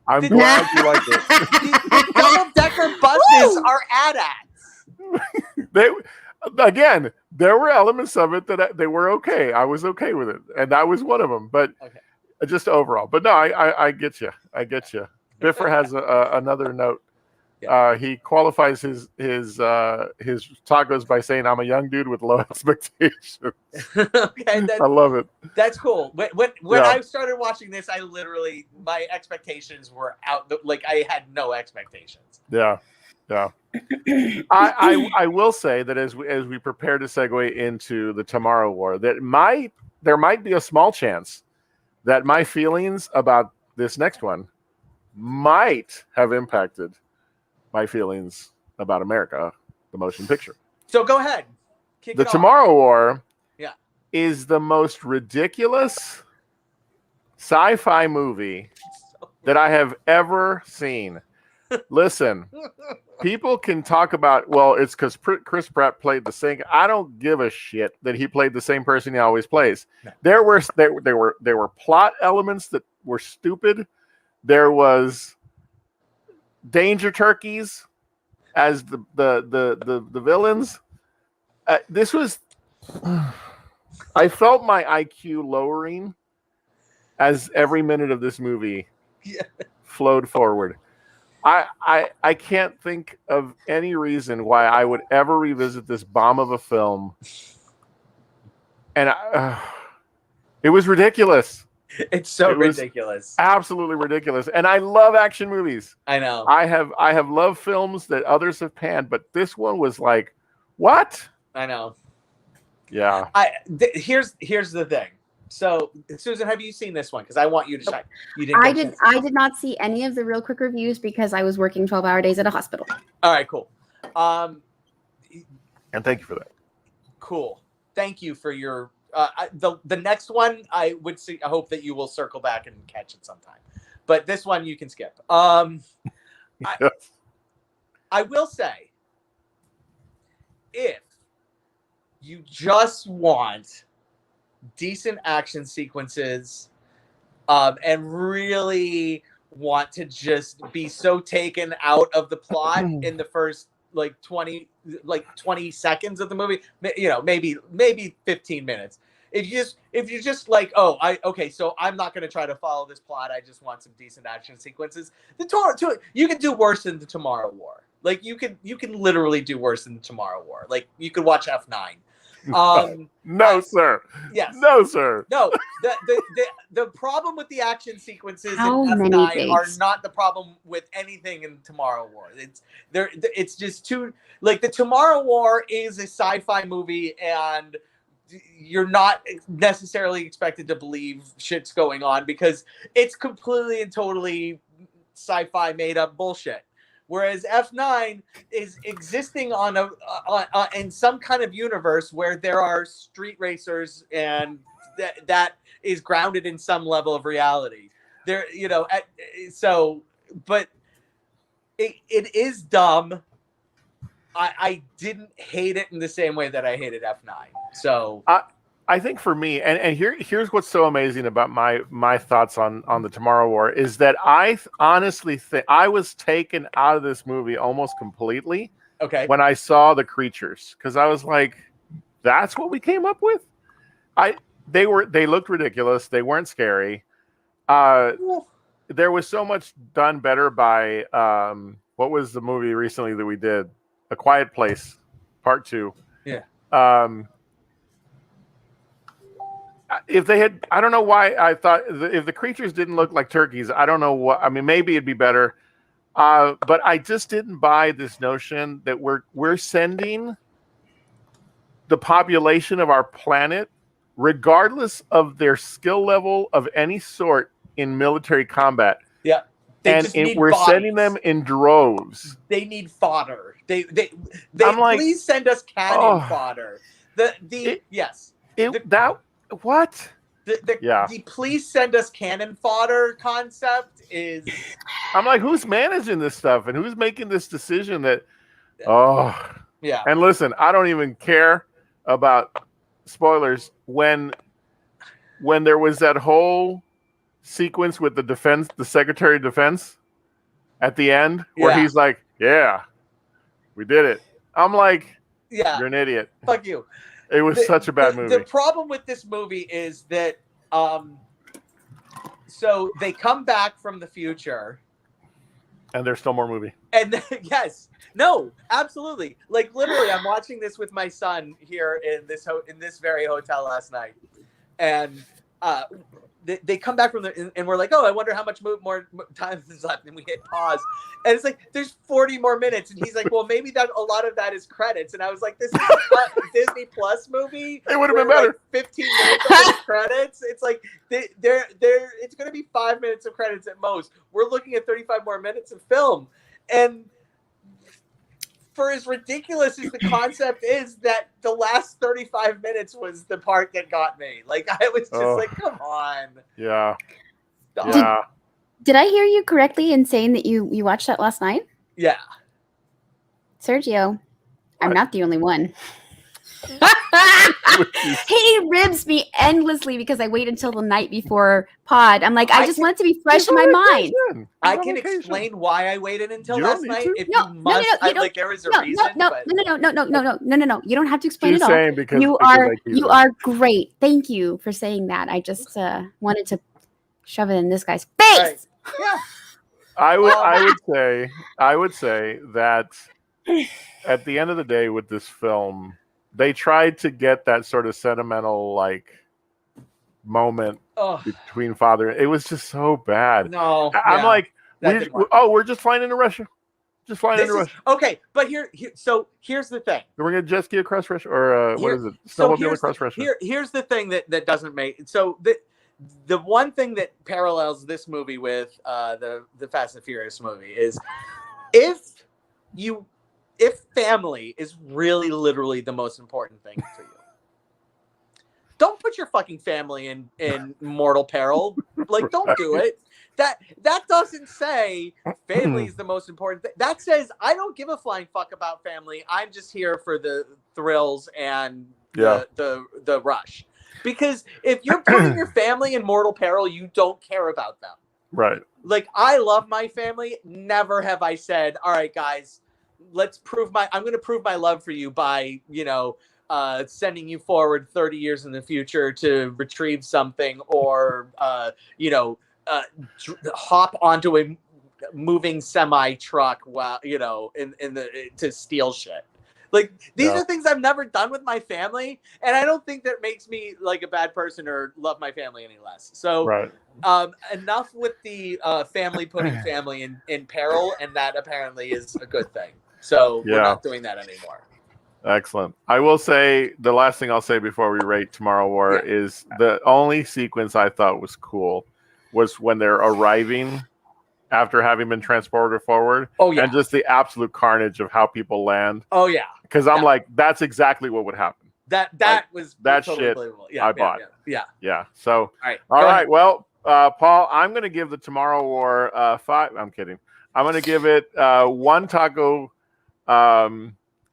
I'm glad you liked it. The double-decker buses are AT-ATs. Again, there were elements of it that they were okay. I was okay with it. And that was one of them. But just overall. But no, I get you. I get you. Biffer has another note. Yeah. He qualifies his tacos by saying, "I'm a young dude with low expectations." Okay, I love it. That's cool. When I started watching this, I literally my expectations were out. Like I had no expectations. Yeah. I will say that as we prepare to segue into the Tomorrow War, that there might be a small chance that my feelings about this next one might have impacted my feelings about America, the motion picture. So go ahead. The Tomorrow War is the most ridiculous sci-fi movie that I have ever seen. Listen, people can talk about, well, it's because Chris Pratt played the same. I don't give a shit that he played the same person he always plays. No. There were plot elements that were stupid. There was danger turkeys as the villains. This was. I felt my IQ lowering as every minute of this movie flowed forward. I can't think of any reason why I would ever revisit this bomb of a film. And it was ridiculous. It's so ridiculous. Absolutely ridiculous. And I love action movies. I know. I have loved films that others have panned, but this one was like, what? I know. Yeah. Here's the thing. So, Susan, have you seen this one? Because I want you to check. I did not see any of the real quick reviews because I was working 12-hour days at a hospital. All right, cool. And thank you for that. Cool. Thank you for your the next one. I hope that you will circle back and catch it sometime. But this one you can skip. I will say, if you just want decent action sequences and really want to just be so taken out of the plot in the first 20 seconds of the movie, maybe 15 minutes. If you just like, so I'm not going to try to follow this plot, I just want some decent action sequences. You can do worse than the Tomorrow War. Like you can literally do worse than the Tomorrow War. Like you could watch F9. No, sir. Yes. No, sir. No. The problem with the action sequences in F9 are not the problem with anything in Tomorrow War. It's just too the Tomorrow War is a sci-fi movie, and you're not necessarily expected to believe shit's going on because it's completely and totally sci-fi made up bullshit. Whereas F9 is existing in some kind of universe where there are street racers, and that is grounded in some level of reality. But it is dumb. I didn't hate it in the same way that I hated F9. So I think for me, and here's what's so amazing about my thoughts on the Tomorrow War is that I honestly think I was taken out of this movie almost completely. Okay. When I saw the creatures, because I was like, that's what we came up with. They looked ridiculous. They weren't scary. There was so much done better by what was the movie recently that we did? A Quiet Place, Part 2. Yeah. If they had, I don't know why I thought if the creatures didn't look like turkeys, I don't know what. I mean, maybe it'd be better. But I just didn't buy this notion that we're sending the population of our planet, regardless of their skill level of any sort in military combat. Yeah. We're sending them in droves. They need fodder. They I'm like, please send us cannon fodder. Yes. The please send us cannon fodder concept is. I'm like, who's managing this stuff and who's making this decision that? Yeah. And listen, I don't even care about spoilers when there was that whole sequence with the Secretary of Defense at the end where he's like, "Yeah, we did it." I'm like, "Yeah, you're an idiot. Fuck you." It was such a bad movie. The problem with this movie is that, so they come back from the future, and there's still more movie. And yes, no, absolutely. Like literally, I'm watching this with my son here in this very hotel last night, and they come back from and we're like, oh, I wonder how much more time is left, and we hit pause, and it's like there's 40 more minutes, and he's like, well, maybe that a lot of that is credits, and I was like, this is a Disney Plus movie. It would have been better. Like 15 minutes of credits. It's like it's going to be 5 minutes of credits at most. We're looking at 35 more minutes of film, and for as ridiculous as the concept is, that the last 35 minutes was the part that got me. Like, I was just like, come on. Yeah. Did I hear you correctly in saying that you watched that last night? Yeah. Sergio, I'm not the only one. He ribs me endlessly because I wait until the night before pod. I'm like, I just want it to be fresh in my mind. I can explain why I waited until last night. If you must, like there is a reason. No. You don't have to explain it all. Because you are great. Thank you for saying that. I just wanted to shove it in this guy's face. Right. Yeah. I would say that at the end of the day with this film, they tried to get that sort of sentimental like moment between father. It was just so bad. No, I'm like, we're just flying into Russia. Russia. Okay, but here's the thing. We're gonna jet ski across Russia, or what is it? Snowmobile across Russia. Here's the thing that doesn't make the one thing that parallels this movie with the Fast and Furious movie is if family is really literally the most important thing for you, don't put your fucking family in mortal peril. Like, don't do it. That doesn't say family is the most important thing. That says I don't give a flying fuck about family. I'm just here for the thrills and the rush. Because if you're putting your family in mortal peril, you don't care about them. Right. Like, I love my family. Never have I said, all right, guys, I'm going to prove my love for you by, sending you forward 30 years in the future to retrieve something or, hop onto a moving semi truck while, to steal shit. Like, these are things I've never done with my family, and I don't think that makes me like a bad person or love my family any less. So, enough with the family putting family in peril, and that apparently is a good thing. So we're not doing that anymore. Excellent. I will say the last thing I'll say before we rate Tomorrow War is the only sequence I thought was cool was when they're arriving after having been transported forward. Oh, yeah. And just the absolute carnage of how people land. Oh, yeah. Because I'm like, that's exactly what would happen. That was that totally shit believable. I bought. Yeah. So, all right. Well, Paul, I'm going to give the Tomorrow War 5. I'm kidding. I'm going to give it 1 taco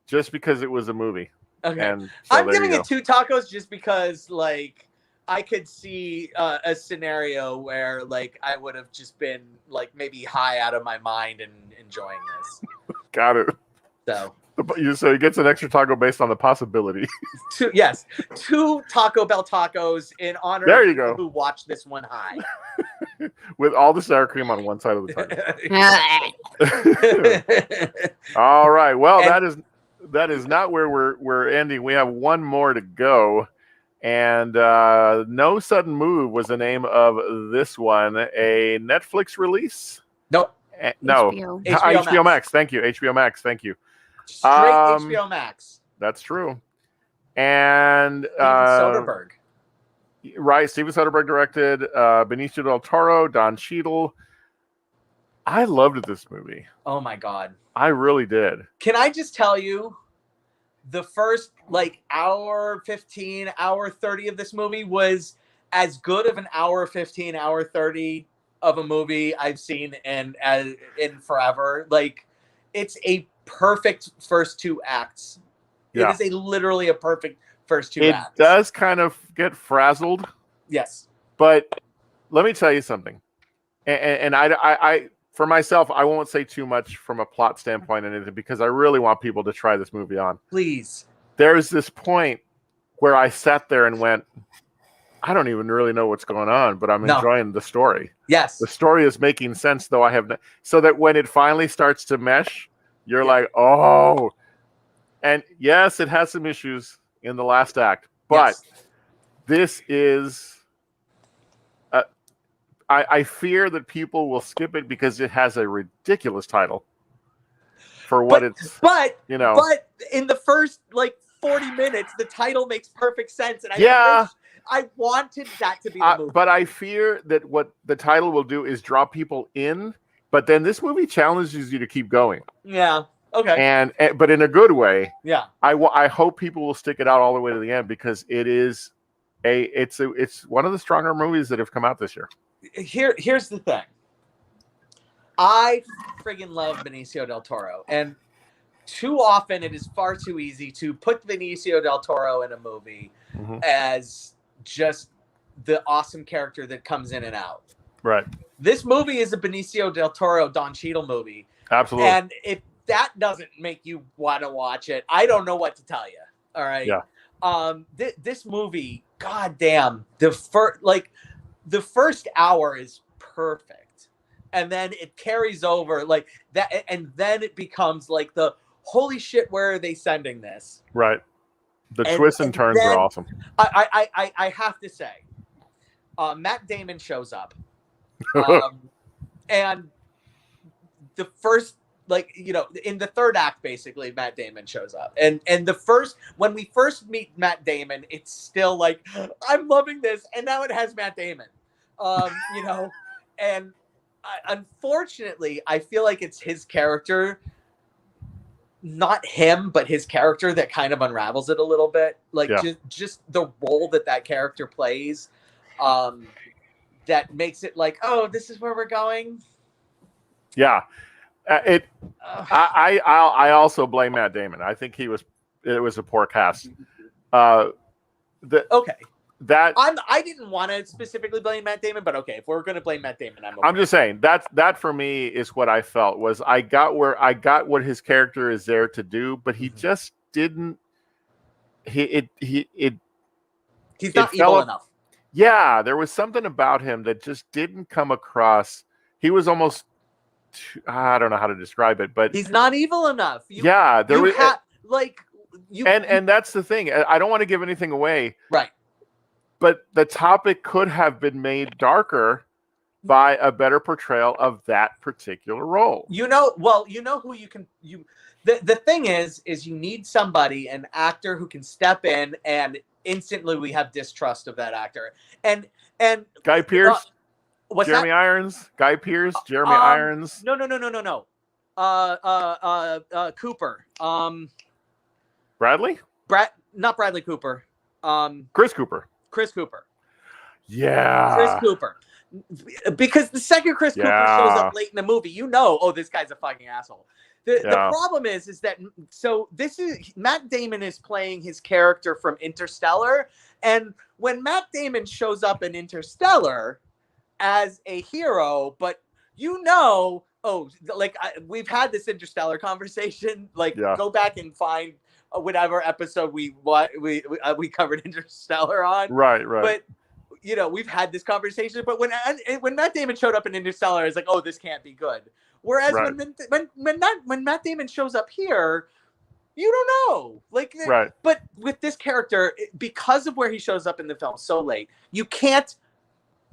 just because it was a movie. Okay. And so I'm giving it 2 tacos just because, like, I could see a scenario where, like, I would have just been, like, maybe high out of my mind and enjoying this. Got it. So he gets an extra taco based on the possibility. 2 Taco Bell tacos in honor of people who watched this one high. With all the sour cream on one side of the taco. All right. Well, that is not where we're ending. We have one more to go. And No Sudden Move was the name of this one. A Netflix release? Nope. No. HBO Max. Thank you. HBO Max. Thank you. Straight HBO Max. That's true. And Steven Soderbergh. Right, Steven Soderbergh directed. Benicio del Toro, Don Cheadle. I loved this movie. Oh my God. I really did. Can I just tell you, the first like hour 15, hour 30 of this movie was as good of an hour 15, hour 30 of a movie I've seen in forever. Like, it's a perfect first two acts. Yeah. It is literally a perfect first two It acts. does kind of get frazzled. Yes. But let me tell you something. And I for myself, I won't say too much from a plot standpoint and anything because I really want people to try this movie on. Please. There's this point where I sat there and went, I don't even really know what's going on, but I'm enjoying the story. Yes. The story is making sense, though I have no, so that when it finally starts to mesh, you're like, oh. And yes, it has some issues in the last act, but this is I fear that people will skip it because it has a ridiculous title for what it's. But in the first like 40 minutes, the title makes perfect sense, and I wanted that to be the movie. But I fear that what the title will do is draw people in. But then this movie challenges you to keep going. Yeah. Okay. But in a good way. Yeah. I hope people will stick it out all the way to the end because it is it's one of the stronger movies that have come out this year. Here's the thing. I friggin' love Benicio del Toro, and too often it is far too easy to put Benicio del Toro in a movie as just the awesome character that comes in and out. Right. This movie is a Benicio del Toro, Don Cheadle movie. Absolutely. And if that doesn't make you want to watch it, I don't know what to tell you. All right. Yeah. This movie, goddamn, the first hour is perfect, and then it carries over like that, and then it becomes like the holy shit. Where are they sending this? Right. The twists and turns are awesome. I have to say, Matt Damon shows up, and the first, like, you know, in the third act, basically, Matt Damon shows up. And when we first meet Matt Damon, it's still like, I'm loving this. And now it has Matt Damon, you know, and unfortunately, I feel like it's his character, not him, but his character that kind of unravels it a little bit. Like just the role that character plays, that makes it like, oh, this is where we're going. Yeah. I also blame Matt Damon. I think it was a poor cast. I didn't want to specifically blame Matt Damon, but okay, if we're going to blame Matt Damon, I'm just saying that for me is what I felt was I got what his character is there to do, but he just didn't. He's not evil enough. Yeah, there was something about him that just didn't come across. He was almost. I don't know how to describe it, but he's not evil enough. And that's the thing. I don't want to give anything away, right? But the topic could have been made darker by a better portrayal of that particular role. Who you can. The thing is you need somebody, an actor who can step in, and instantly we have distrust of that actor. And Guy Pearce. Jeremy Irons, Guy Pearce, Jeremy Irons. No. Cooper. Bradley? Not Bradley Cooper. Chris Cooper. Yeah. Chris Cooper. Because the second Chris Cooper shows up late in the movie, this guy's a fucking asshole. The problem is that Matt Damon is playing his character from Interstellar, and when Matt Damon shows up in Interstellar as a hero, but we've had this Interstellar conversation. Go back and find whatever episode we covered Interstellar on. Right. But we've had this conversation. But when Matt Damon showed up in Interstellar, it's like, oh, this can't be good. Whereas when Matt Damon shows up here, you don't know. Right. But with this character, because of where he shows up in the film so late, you can't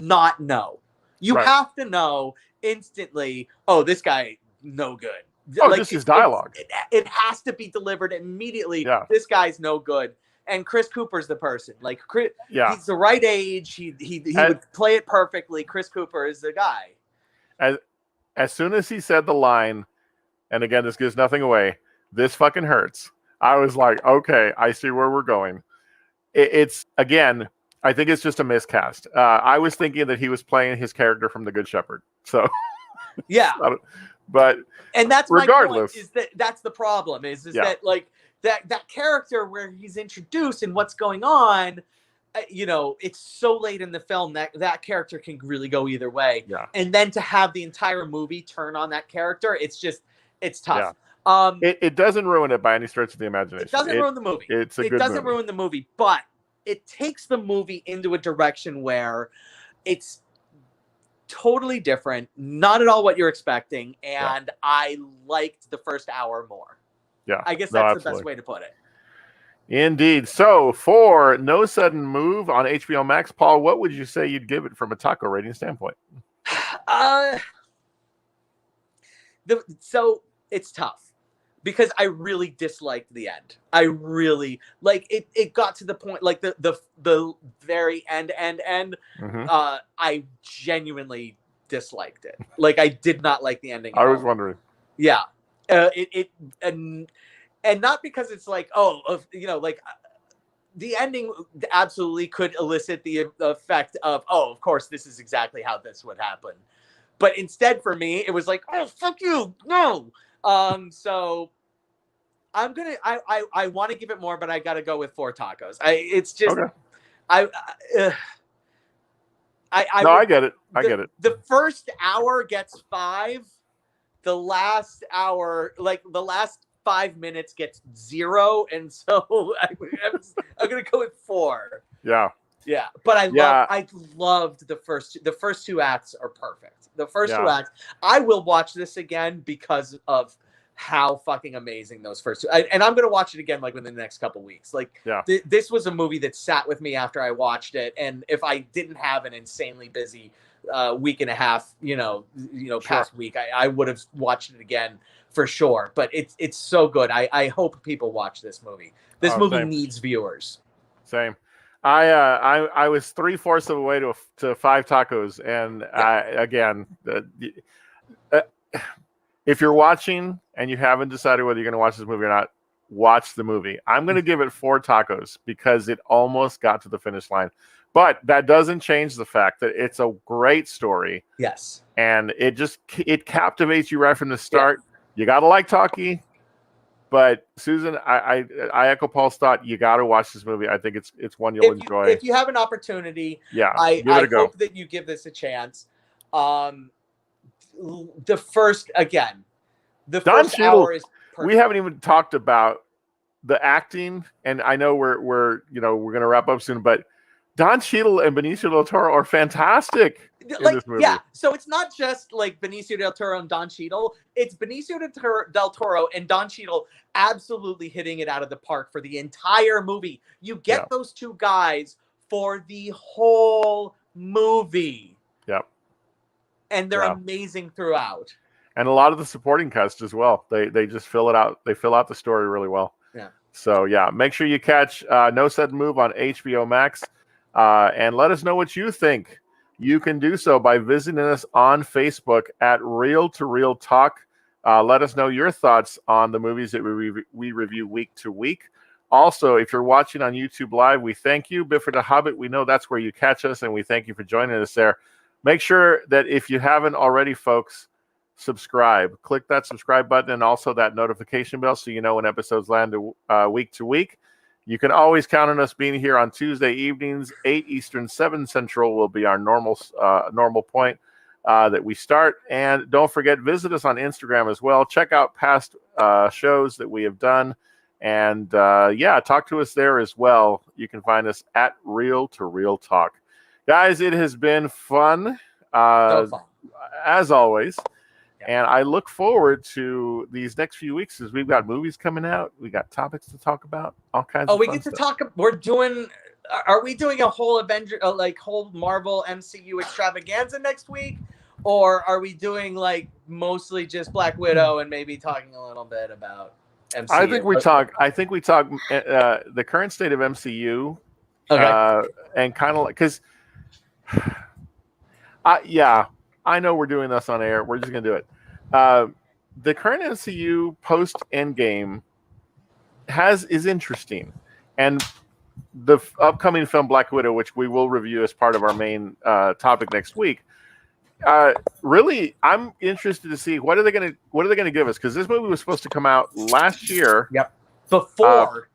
not know. You have to know instantly, oh, this guy no good. Oh, this is dialogue. It has to be delivered immediately. Yeah. This guy's no good. and Chris Cooper's the person. Like, Yeah. he's the right age. He would play it perfectly. Chris Cooper is the guy. As soon as he said the line, and again, this gives nothing away, "This fucking hurts," I was like, okay, I see where we're going. It's, again, I think it's just a miscast. I was thinking that he was playing his character from The Good Shepherd. So, yeah. But and that's regardless, my point, that's the problem is that, like, that character where he's introduced and what's going on, it's so late in the film that character can really go either way. Yeah. And then to have the entire movie turn on that character, it's tough. Yeah. It doesn't ruin it by any stretch of the imagination. It doesn't ruin the movie. It doesn't ruin the movie, but it takes the movie into a direction where it's totally different, not at all what you're expecting, and I liked the first hour more. Yeah. I guess that's the best way to put it. Indeed. So for No Sudden Move on HBO Max, Paul, what would you say you'd give it from a taco rating standpoint? So it's tough because I really disliked the end. I really it got to the point, like the very end. Mm-hmm. I genuinely disliked it. Like, I did not like the ending. I was wondering. Yeah. And not because it's like, the ending absolutely could elicit the effect of, of course, this is exactly how this would happen. But instead, for me, it was like, oh, fuck you, no. So I'm gonna, I want to give it more, but I got to go with 4 tacos. It's just, okay. I get it. I get it. The first hour gets 5. The last hour, like the last 5 minutes, gets 0, and so I'm gonna go with 4. Yeah. Yeah, but I loved the first 2 acts are perfect. The first 2 acts, I will watch this again because of how fucking amazing those first 2. And I'm gonna watch it again like within the next couple weeks. Like, this was a movie that sat with me after I watched it, and if I didn't have an insanely busy week and a half, past week, I would have watched it again for sure. But it's so good. I hope people watch this movie. This movie needs viewers. Same. I was 3/4 of the way to 5 tacos, and if you're watching and you haven't decided whether you're going to watch this movie or not, watch the movie. I'm going to give it 4 tacos because it almost got to the finish line. But that doesn't change the fact that it's a great story. Yes. And it captivates you right from the start. Yeah. You got to like talkie. But Susan, I echo Paul's thought. You got to watch this movie. I think it's one you'll enjoy. If you have an opportunity, I hope that you give this a chance. The first hour is perfect. We haven't even talked about the acting, and I know we're going to wrap up soon, but Don Cheadle and Benicio del Toro are fantastic in this movie. Yeah, so it's not just like Benicio del Toro and Don Cheadle. It's Benicio del Toro and Don Cheadle absolutely hitting it out of the park for the entire movie. You get those 2 guys for the whole movie. Yep. And they're amazing throughout. And a lot of the supporting cast as well. They just fill it out. They fill out the story really well. Yeah. So, make sure you catch No Sudden Move on HBO Max. And let us know what you think. You can do so by visiting us on Facebook at Real to Real Talk. Let us know your thoughts on the movies that we review week to week. Also, if you're watching on YouTube Live, we thank you. Bifford the Hobbit, we know that's where you catch us, and we thank you for joining us there. Make sure that if you haven't already, folks, subscribe. Click that subscribe button and also that notification bell so you know when episodes land week to week. You can always count on us being here on Tuesday evenings, 8 Eastern, 7 Central will be our normal point that we start. And don't forget, visit us on Instagram as well. Check out past shows that we have done. And talk to us there as well. You can find us at Real to Real Talk. Guys, it has been fun, So fun. As always. And I look forward to these next few weeks as we've got movies coming out. We got topics to talk about, all kinds of we fun get to stuff. talk. Are we doing a whole whole Marvel MCU extravaganza next week? Or are we doing mostly just Black Widow and maybe talking a little bit about MCU. I think we talk. The current state of MCU, Okay. and kind of like because, I know we're doing this on air. We're just gonna do it. The current MCU post Endgame is interesting, and the upcoming film Black Widow, which we will review as part of our main topic next week. Really, I'm interested to see what are they going to give us, because this movie was supposed to come out last year. Yep. Before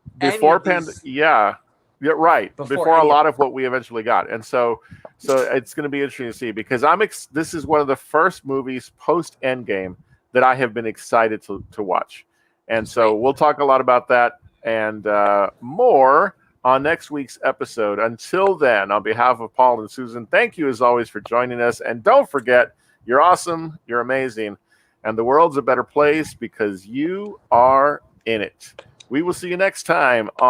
right. Before a lot of what we eventually got, and so it's going to be interesting to see, because this is one of the first movies post Endgame that I have been excited to watch, and so we'll talk a lot about that and more on next week's episode. Until then, on behalf of Paul and Susan, thank you as always for joining us. And don't forget, you're awesome, you're amazing, and the world's a better place because you are in it. We will see you next time on